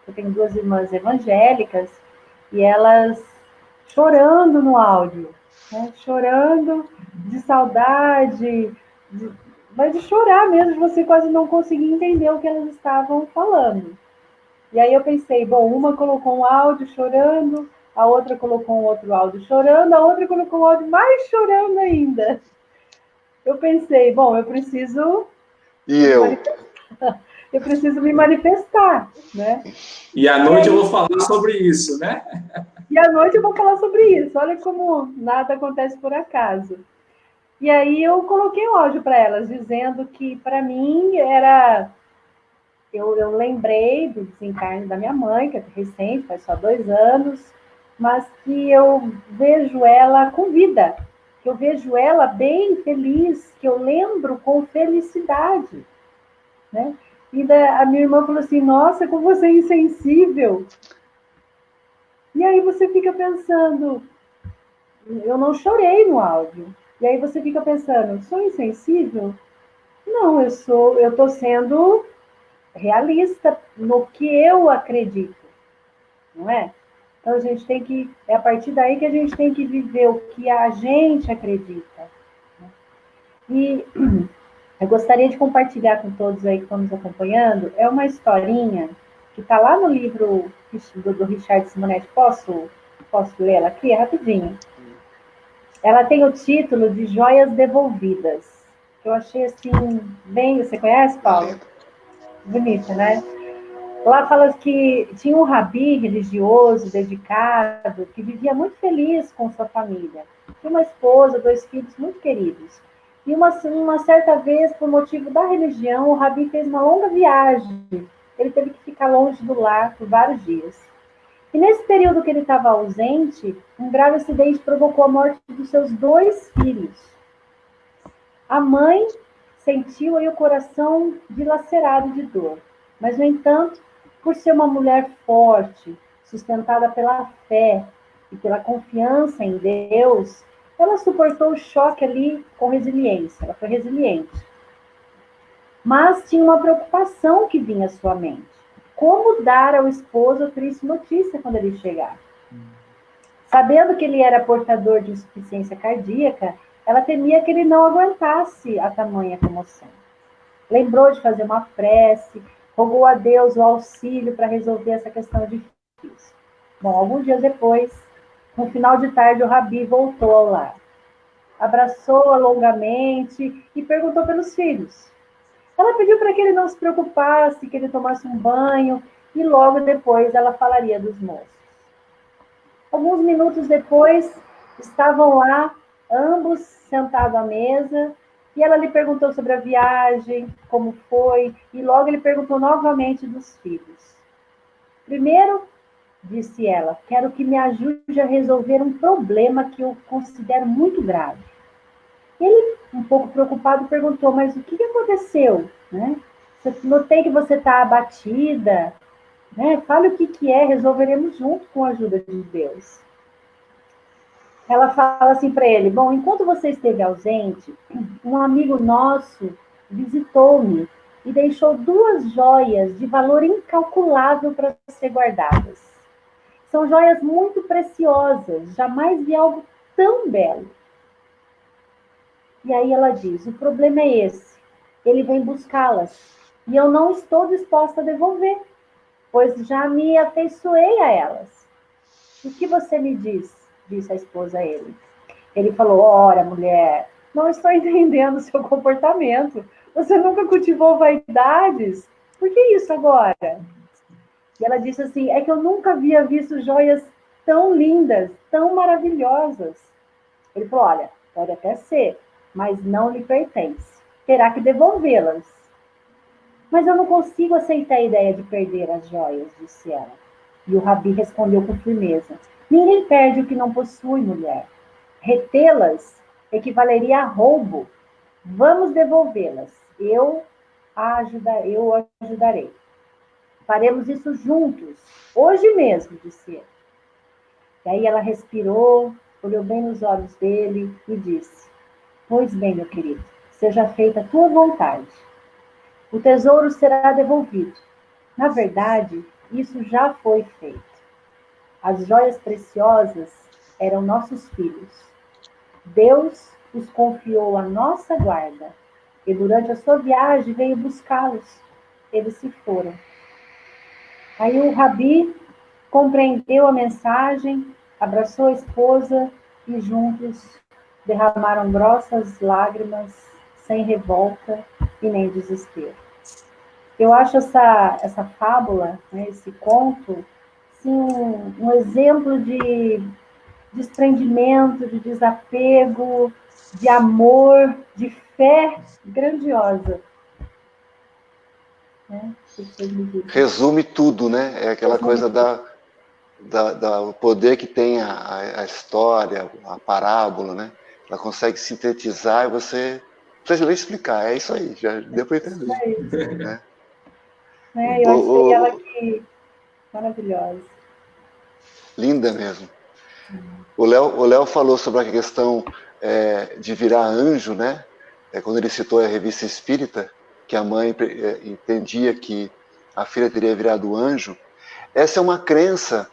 Eu tenho 2 irmãs evangélicas e elas chorando no áudio, né? Chorando de saudade, mas de chorar mesmo, de você quase não conseguir entender o que elas estavam falando. E aí eu pensei, bom, uma colocou um áudio chorando, a outra colocou um outro áudio chorando, a outra colocou um áudio mais chorando ainda. Eu pensei, bom, eu preciso... E eu? Eu preciso me manifestar, né? E à noite eu vou falar sobre isso, né? E à noite eu vou falar sobre isso. Olha como nada acontece por acaso. E aí eu coloquei um áudio para elas, dizendo que para mim era... Eu lembrei do desencarne da minha mãe, que é recente, faz só 2 anos, mas que eu vejo ela com vida, que eu vejo ela bem feliz, que eu lembro com felicidade, né? E a minha irmã falou assim, nossa, como você é insensível. E aí você fica pensando, eu não chorei no áudio. E aí você fica pensando, sou insensível? Não, eu estou sendo realista no que eu acredito, não é? Então a gente tem que, é a partir daí que a gente tem que viver o que a gente acredita. E eu gostaria de compartilhar com todos aí que estão nos acompanhando, é uma historinha que está lá no livro do Richard Simonetti. Posso ler ela aqui? É rapidinho. Ela tem o título de Joias Devolvidas. Eu achei assim, bem... Você conhece, Paulo? Bonita, né? Lá fala que tinha um rabi religioso, dedicado, que vivia muito feliz com sua família. Tinha uma esposa, 2 filhos muito queridos. E uma certa vez, por motivo da religião, o rabi fez uma longa viagem. Ele teve que ficar longe do lar por vários dias. E nesse período que ele estava ausente, um grave acidente provocou a morte dos seus 2 filhos. A mãe sentiu aí o coração dilacerado de dor, mas, no entanto, por ser uma mulher forte, sustentada pela fé e pela confiança em Deus, ela suportou o choque ali com resiliência, ela foi resiliente. Mas tinha uma preocupação que vinha à sua mente. Como dar ao esposo a triste notícia quando ele chegar? Sabendo que ele era portador de insuficiência cardíaca, ela temia que ele não aguentasse a tamanha comoção. Lembrou de fazer uma prece, rogou a Deus o auxílio para resolver essa questão difícil. Bom, alguns dias depois, no final de tarde, o Rabi voltou ao lar. Abraçou-a longamente e perguntou pelos filhos. Ela pediu para que ele não se preocupasse, que ele tomasse um banho, e logo depois ela falaria dos moços. Alguns minutos depois, estavam lá, ambos sentados à mesa, e ela lhe perguntou sobre a viagem, como foi, e logo ele perguntou novamente dos filhos. Primeiro, disse ela, quero que me ajude a resolver um problema que eu considero muito grave. Ele, um pouco preocupado, perguntou, mas o que aconteceu? Né? Notei que você está abatida. Né? Fale o que é, resolveremos junto com a ajuda de Deus. Ela fala assim para ele, bom, enquanto você esteve ausente, um amigo nosso visitou-me e deixou 2 joias de valor incalculável para ser guardadas. São joias muito preciosas, jamais vi algo tão belo. E aí ela diz, o problema é esse, ele vem buscá-las e eu não estou disposta a devolver, pois já me afeiçoei a elas. O que você me diz? Disse a esposa a ele. Ele falou, ora, mulher, não estou entendendo o seu comportamento. Você nunca cultivou vaidades? Por que isso agora? E ela disse assim, é que eu nunca havia visto joias tão lindas, tão maravilhosas. Ele falou, olha, pode até ser, mas não lhe pertence. Terá que devolvê-las. Mas eu não consigo aceitar a ideia de perder as joias, disse ela. E o Rabi respondeu com firmeza, ninguém perde o que não possui, mulher. Retê-las equivaleria a roubo. Vamos devolvê-las. Eu ajudarei. Faremos isso juntos, hoje mesmo, disse ele. E aí ela respirou, olhou bem nos olhos dele e disse, pois bem, meu querido, seja feita a tua vontade. O tesouro será devolvido. Na verdade, isso já foi feito. As joias preciosas eram nossos filhos. Deus os confiou à nossa guarda e durante a sua viagem veio buscá-los. Eles se foram. Aí o Rabi compreendeu a mensagem, abraçou a esposa e juntos derramaram grossas lágrimas, sem revolta e nem desespero. Eu acho essa fábula, né, esse conto, assim, um exemplo de desprendimento, de desapego, de amor, de fé grandiosa. Né? Resume tudo, né? É aquela coisa do poder que tem a história, a parábola, né? Ela consegue sintetizar e você não precisa nem explicar. É isso aí, já deu para entender. É isso. Né? Eu achei ela aqui maravilhosa. Linda mesmo. O Léo falou sobre a questão de virar anjo, né? Quando ele citou a revista Espírita, que a mãe entendia que a filha teria virado anjo. Essa é uma crença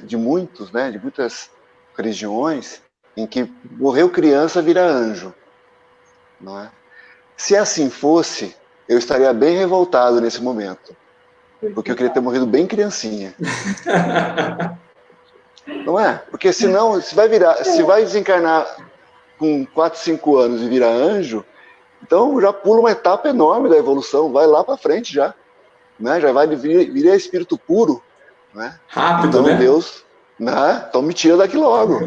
de muitos, né? De muitas religiões, em que morreu criança vira anjo. Não é? Se assim fosse, eu estaria bem revoltado nesse momento. Porque eu queria ter morrido bem criancinha. Não é? Porque senão, se vai desencarnar com 4, 5 anos e virar anjo, então já pula uma etapa enorme da evolução, vai lá para frente já. Né? Já vai virar espírito puro. Né? Rápido, então, né? Deus, né? Então me tira daqui logo.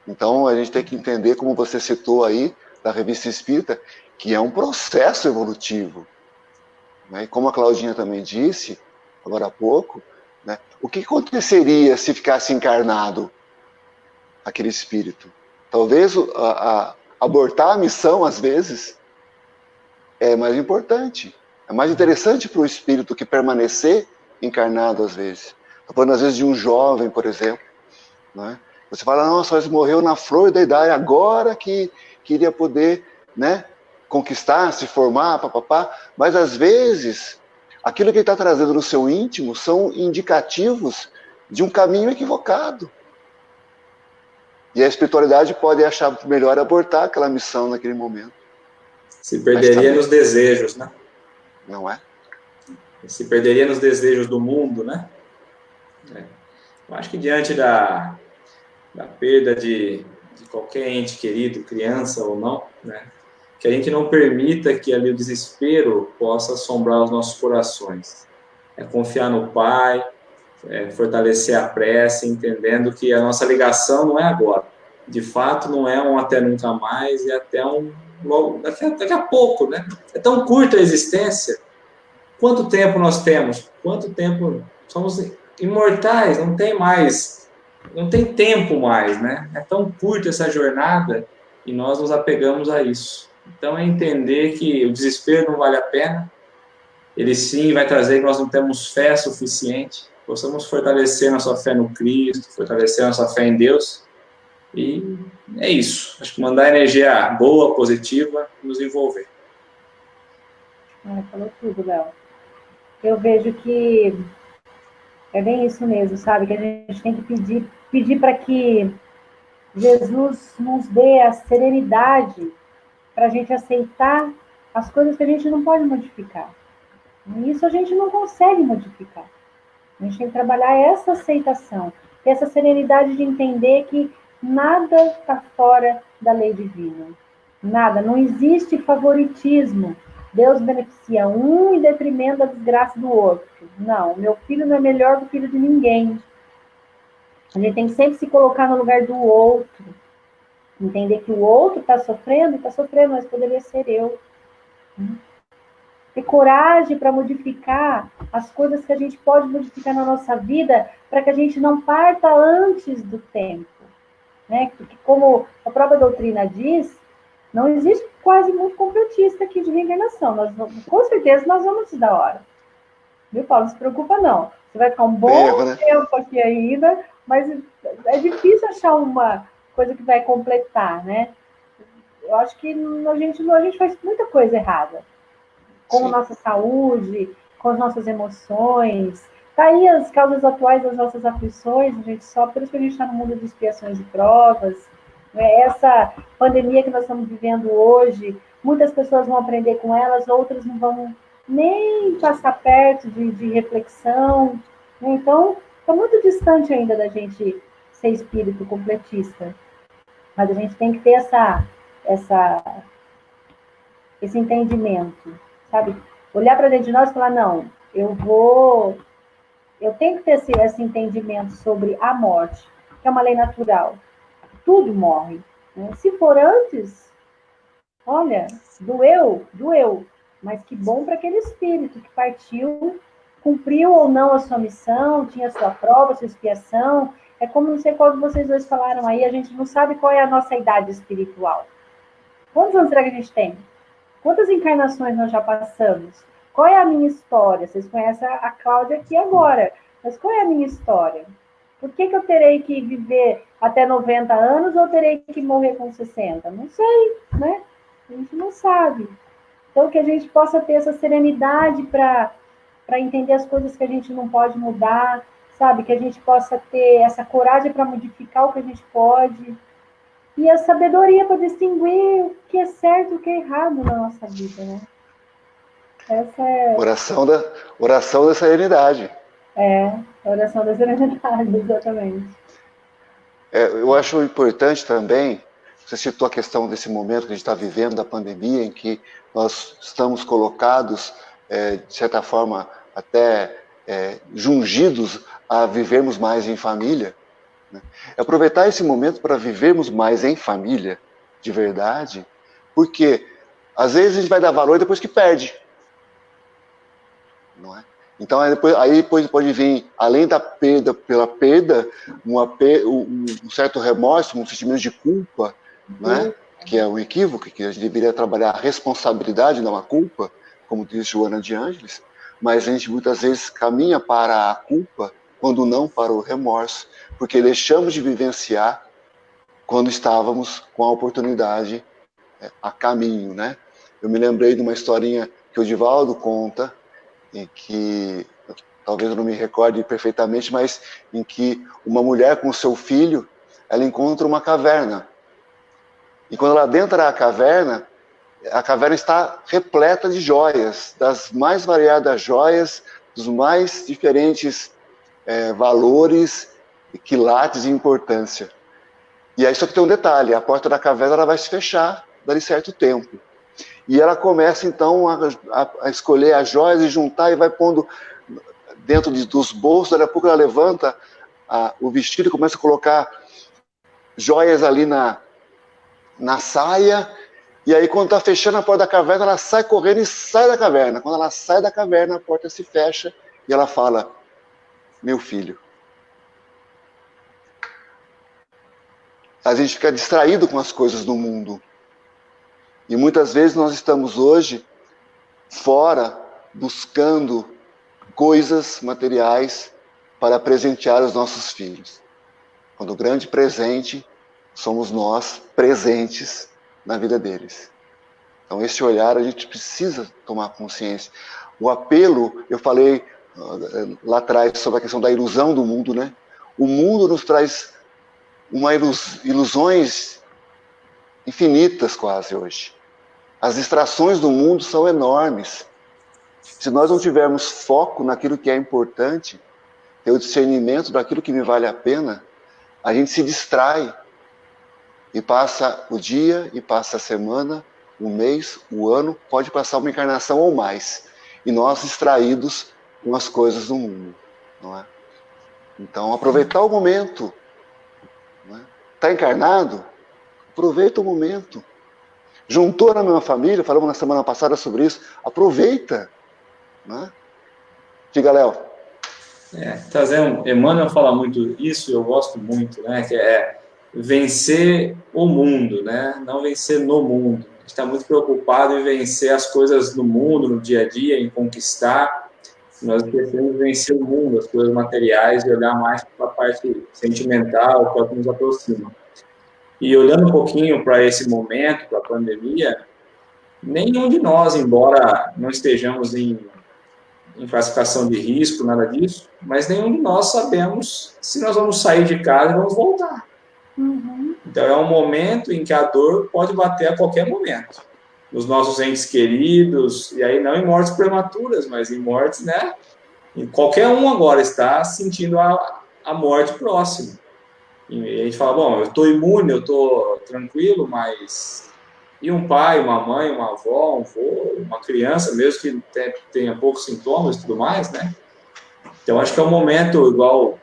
Então a gente tem que entender, como você citou aí, da revista Espírita, que é um processo evolutivo. Né? E como a Claudinha também disse, agora há pouco, né? O que aconteceria se ficasse encarnado aquele espírito? Talvez abortar a missão, às vezes, é mais importante. É mais interessante para o espírito que permanecer encarnado, às vezes. Estou falando, às vezes, de um jovem, por exemplo. Né? Você fala, nossa, mas morreu na flor da idade, agora que queria poder, né, conquistar, se formar, papapá. Mas, às vezes, aquilo que ele está trazendo no seu íntimo são indicativos de um caminho equivocado. E a espiritualidade pode achar melhor abortar aquela missão naquele momento. Se perderia nos desejos, né? Não é? Se perderia nos desejos do mundo, né? Eu acho que diante da perda de qualquer ente querido, criança ou não, né? Que a gente não permita que ali o desespero possa assombrar os nossos corações. É confiar no Pai, fortalecer a prece, entendendo que a nossa ligação não é agora. De fato, não é um até nunca mais, e até daqui a pouco, né? É tão curta a existência. Quanto tempo nós temos? Quanto tempo? Somos imortais, não tem mais, não tem tempo mais, né? É tão curta essa jornada e nós nos apegamos a isso. Então é entender que o desespero não vale a pena. Ele sim vai trazer que nós não temos fé suficiente. Possamos fortalecer nossa fé no Cristo, fortalecer nossa fé em Deus. E é isso. Acho que mandar energia boa, positiva, e nos envolver. Falou tudo, Léo. Eu vejo que é bem isso mesmo, sabe? Que a gente tem que pedir para que Jesus nos dê a serenidade para a gente aceitar as coisas que a gente não pode modificar. E isso a gente não consegue modificar. A gente tem que trabalhar essa aceitação, ter essa serenidade de entender que nada está fora da lei divina. Nada, não existe favoritismo. Deus beneficia um em detrimento da desgraça do outro. Não, meu filho não é melhor do que o filho de ninguém. A gente tem que sempre se colocar no lugar do outro. Entender que o outro está sofrendo, mas poderia ser eu. Ter coragem para modificar as coisas que a gente pode modificar na nossa vida, para que a gente não parta antes do tempo. Né? Porque, como a própria doutrina diz, não existe quase muito completista aqui de reencarnação. Com certeza nós vamos da hora. Viu, Paulo? Não se preocupa, não. Você vai ficar um bom tempo aqui ainda, mas é difícil achar uma coisa que vai completar, né? Eu acho que a gente faz muita coisa errada. Com a nossa saúde, com as nossas emoções. Tá aí as causas atuais das nossas aflições, a gente só, por isso que a gente está no mundo de expiações e provas. Essa pandemia que nós estamos vivendo hoje, muitas pessoas vão aprender com elas, outras não vão nem passar perto de reflexão. Então, está muito distante ainda da gente ser espírito completista. Mas a gente tem que ter esse entendimento, sabe? Olhar para dentro de nós e falar, não, eu tenho que ter esse entendimento sobre a morte, que é uma lei natural. Tudo morre. Né? Se for antes, olha, doeu. Mas que bom para aquele espírito que partiu, cumpriu ou não a sua missão, tinha a sua prova, a sua expiação. É como, não sei qual de vocês dois falaram aí, a gente não sabe qual é a nossa idade espiritual. Quantos anos será que a gente tem? Quantas encarnações nós já passamos? Qual é a minha história? Vocês conhecem a Cláudia aqui agora, mas qual é a minha história? Por que eu terei que viver até 90 anos ou terei que morrer com 60? Não sei, né? A gente não sabe. Então, que a gente possa ter essa serenidade para entender as coisas que a gente não pode mudar, sabe? Que a gente possa ter essa coragem para modificar o que a gente pode. E a sabedoria para distinguir o que é certo e o que é errado na nossa vida, né? Essa é... Oração da serenidade. A oração da serenidade, exatamente. Eu acho importante também, você citou a questão desse momento que a gente está vivendo, da pandemia, em que nós estamos colocados, de certa forma, até jungidos a vivermos mais em família. Né? Aproveitar esse momento para vivermos mais em família, de verdade, porque às vezes a gente vai dar valor depois que perde. Não é? Então, aí depois pode vir, além da perda pela perda, um certo remorso, um sentimento de culpa, né? Que é um equívoco, que a gente deveria trabalhar a responsabilidade, não a culpa, como diz Joana de Ângeles, mas a gente muitas vezes caminha para a culpa, quando não para o remorso, porque deixamos de vivenciar quando estávamos com a oportunidade a caminho, né? Eu me lembrei de uma historinha que o Divaldo conta, em que, talvez eu não me recorde perfeitamente, mas em que uma mulher com seu filho, ela encontra uma caverna. E quando ela adentra a caverna está repleta de joias, das mais variadas joias, dos mais diferentes valores, quilates e importância. E aí só que tem um detalhe, a porta da caverna ela vai se fechar dali certo tempo. E ela começa, então, a escolher as joias e juntar e vai pondo dentro dos bolsos. Daqui a pouco ela levanta o vestido e começa a colocar joias ali na saia. E aí, quando está fechando a porta da caverna, ela sai correndo e sai da caverna. Quando ela sai da caverna, a porta se fecha e ela fala: meu filho. A gente fica distraído com as coisas do mundo. E muitas vezes nós estamos hoje fora, buscando coisas materiais para presentear os nossos filhos. Quando o grande presente somos nós, presentes na vida deles. Então, esse olhar a gente precisa tomar consciência. O apelo, eu falei lá atrás sobre a questão da ilusão do mundo, né? O mundo nos traz ilusões infinitas quase hoje. As distrações do mundo são enormes. Se nós não tivermos foco naquilo que é importante, ter o discernimento daquilo que me vale a pena, a gente se distrai e passa o dia, e passa a semana, o mês, o ano, pode passar uma encarnação ou mais. E nós distraídos com as coisas do mundo, não é? Então, aproveitar o momento. Está encarnado? Aproveita o momento. Juntou na mesma família, falamos na semana passada sobre isso, aproveita. Né? Diga, Léo. Emmanuel fala muito isso, eu gosto muito, né? Que é vencer o mundo, né? Não vencer no mundo. A gente está muito preocupado em vencer as coisas do mundo, no dia a dia, em conquistar. Nós precisamos vencer o mundo, as coisas materiais, e olhar mais para a parte sentimental, para o que nos aproxima. E olhando um pouquinho para esse momento, para a pandemia, nenhum de nós, embora não estejamos em classificação de risco, nada disso, mas nenhum de nós sabemos se nós vamos sair de casa e vamos voltar. Uhum. Então, é um momento em que a dor pode bater a qualquer momento. Nos nossos entes queridos, e aí não em mortes prematuras, mas em mortes, né? E qualquer um agora está sentindo a morte próxima. E a gente fala, bom, eu estou imune, eu estou tranquilo, mas... E um pai, uma mãe, uma avó, um avô, uma criança, mesmo que tenha poucos sintomas e tudo mais, né? Então, acho que é um momento, igual o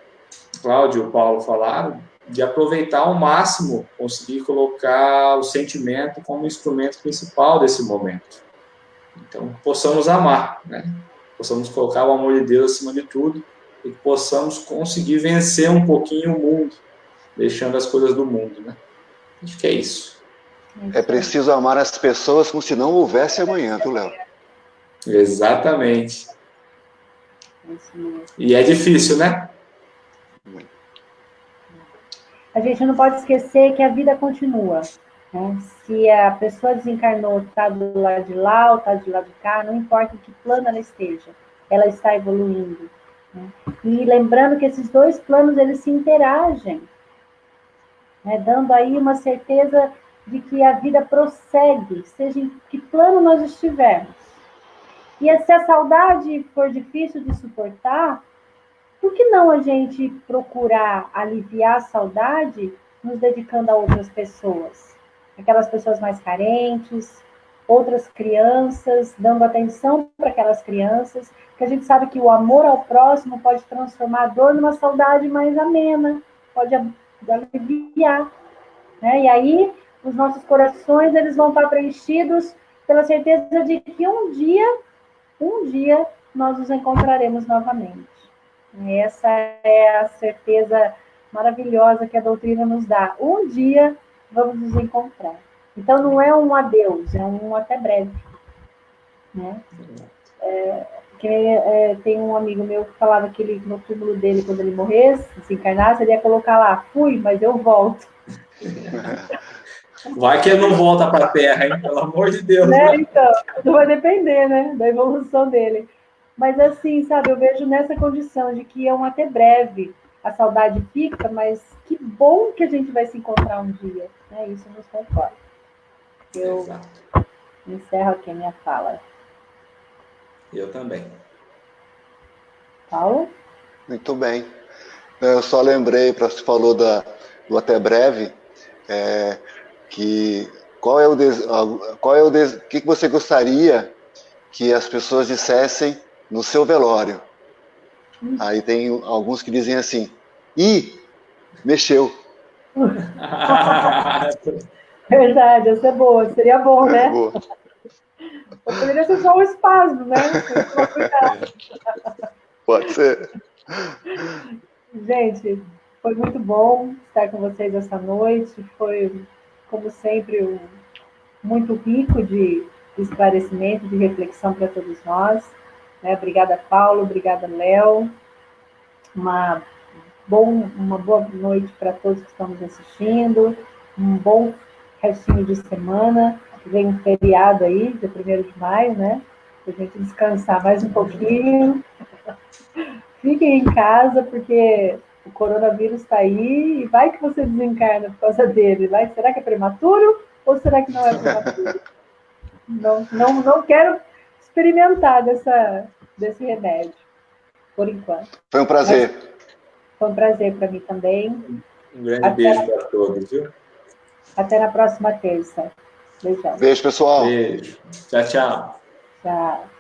Cláudio e o Paulo falaram, de aproveitar ao máximo, conseguir colocar o sentimento como instrumento principal desse momento. Então, possamos amar, né? Possamos colocar o amor de Deus acima de tudo e que possamos conseguir vencer um pouquinho o mundo, deixando as coisas do mundo, né? Acho que é isso. É preciso amar as pessoas como se não houvesse amanhã, viu, Léo? Exatamente. E é difícil, né? A gente não pode esquecer que a vida continua. Né? Se a pessoa desencarnou, está do lado de lá ou está do lado de cá, não importa em que plano ela esteja, ela está evoluindo. Né? E lembrando que esses dois planos, eles se interagem, né? Dando aí uma certeza de que a vida prossegue, seja em que plano nós estivermos. E se a saudade for difícil de suportar, por que não a gente procurar aliviar a saudade nos dedicando a outras pessoas? Aquelas pessoas mais carentes, outras crianças, dando atenção para aquelas crianças, porque a gente sabe que o amor ao próximo pode transformar a dor numa saudade mais amena, pode aliviar. Né? E aí, os nossos corações eles vão estar preenchidos pela certeza de que um dia nós nos encontraremos novamente. E essa é a certeza maravilhosa que a doutrina nos dá. Um dia vamos nos encontrar. Então não é um adeus, é um até breve. Né? Tem um amigo meu que falava que ele, no túmulo dele, quando ele morresse, se encarnasse, ele ia colocar lá, fui, mas eu volto. Vai que ele não volta para a Terra, hein? Pelo amor de Deus. Né? Então, não vai depender, né, da evolução dele. Mas assim, sabe, eu vejo nessa condição de que é um até breve. A saudade fica, mas que bom que a gente vai se encontrar um dia. Né? Isso nos conforta. Eu encerro aqui a minha fala. Eu também. Paulo? Muito bem. Eu só lembrei, para você falou do até breve, que o que você gostaria que as pessoas dissessem no seu velório? Aí tem alguns que dizem assim, mexeu. Verdade, essa é boa, seria bom, né? Boa. Ou poderia ser só um espasmo, né? Pode ser. Gente, foi muito bom estar com vocês essa noite. Foi, como sempre, muito rico de esclarecimento, de reflexão para todos nós. Né? Obrigada, Paulo. Obrigada, Léo. Uma boa noite para todos que estão nos assistindo. Um bom restinho de semana. Vem um feriado aí, dia 1º de maio, né? Para a gente descansar mais um pouquinho. Fiquem em casa, porque o coronavírus está aí e vai que você desencarna por causa dele. Será que é prematuro ou será que não é prematuro? Não quero experimentar desse remédio, por enquanto. Foi um prazer. Foi um prazer para mim também. Um grande beijo para todos, viu? Até na próxima terça. Beijão. Beijo, pessoal. Beijo. Tchau, tchau. Tchau.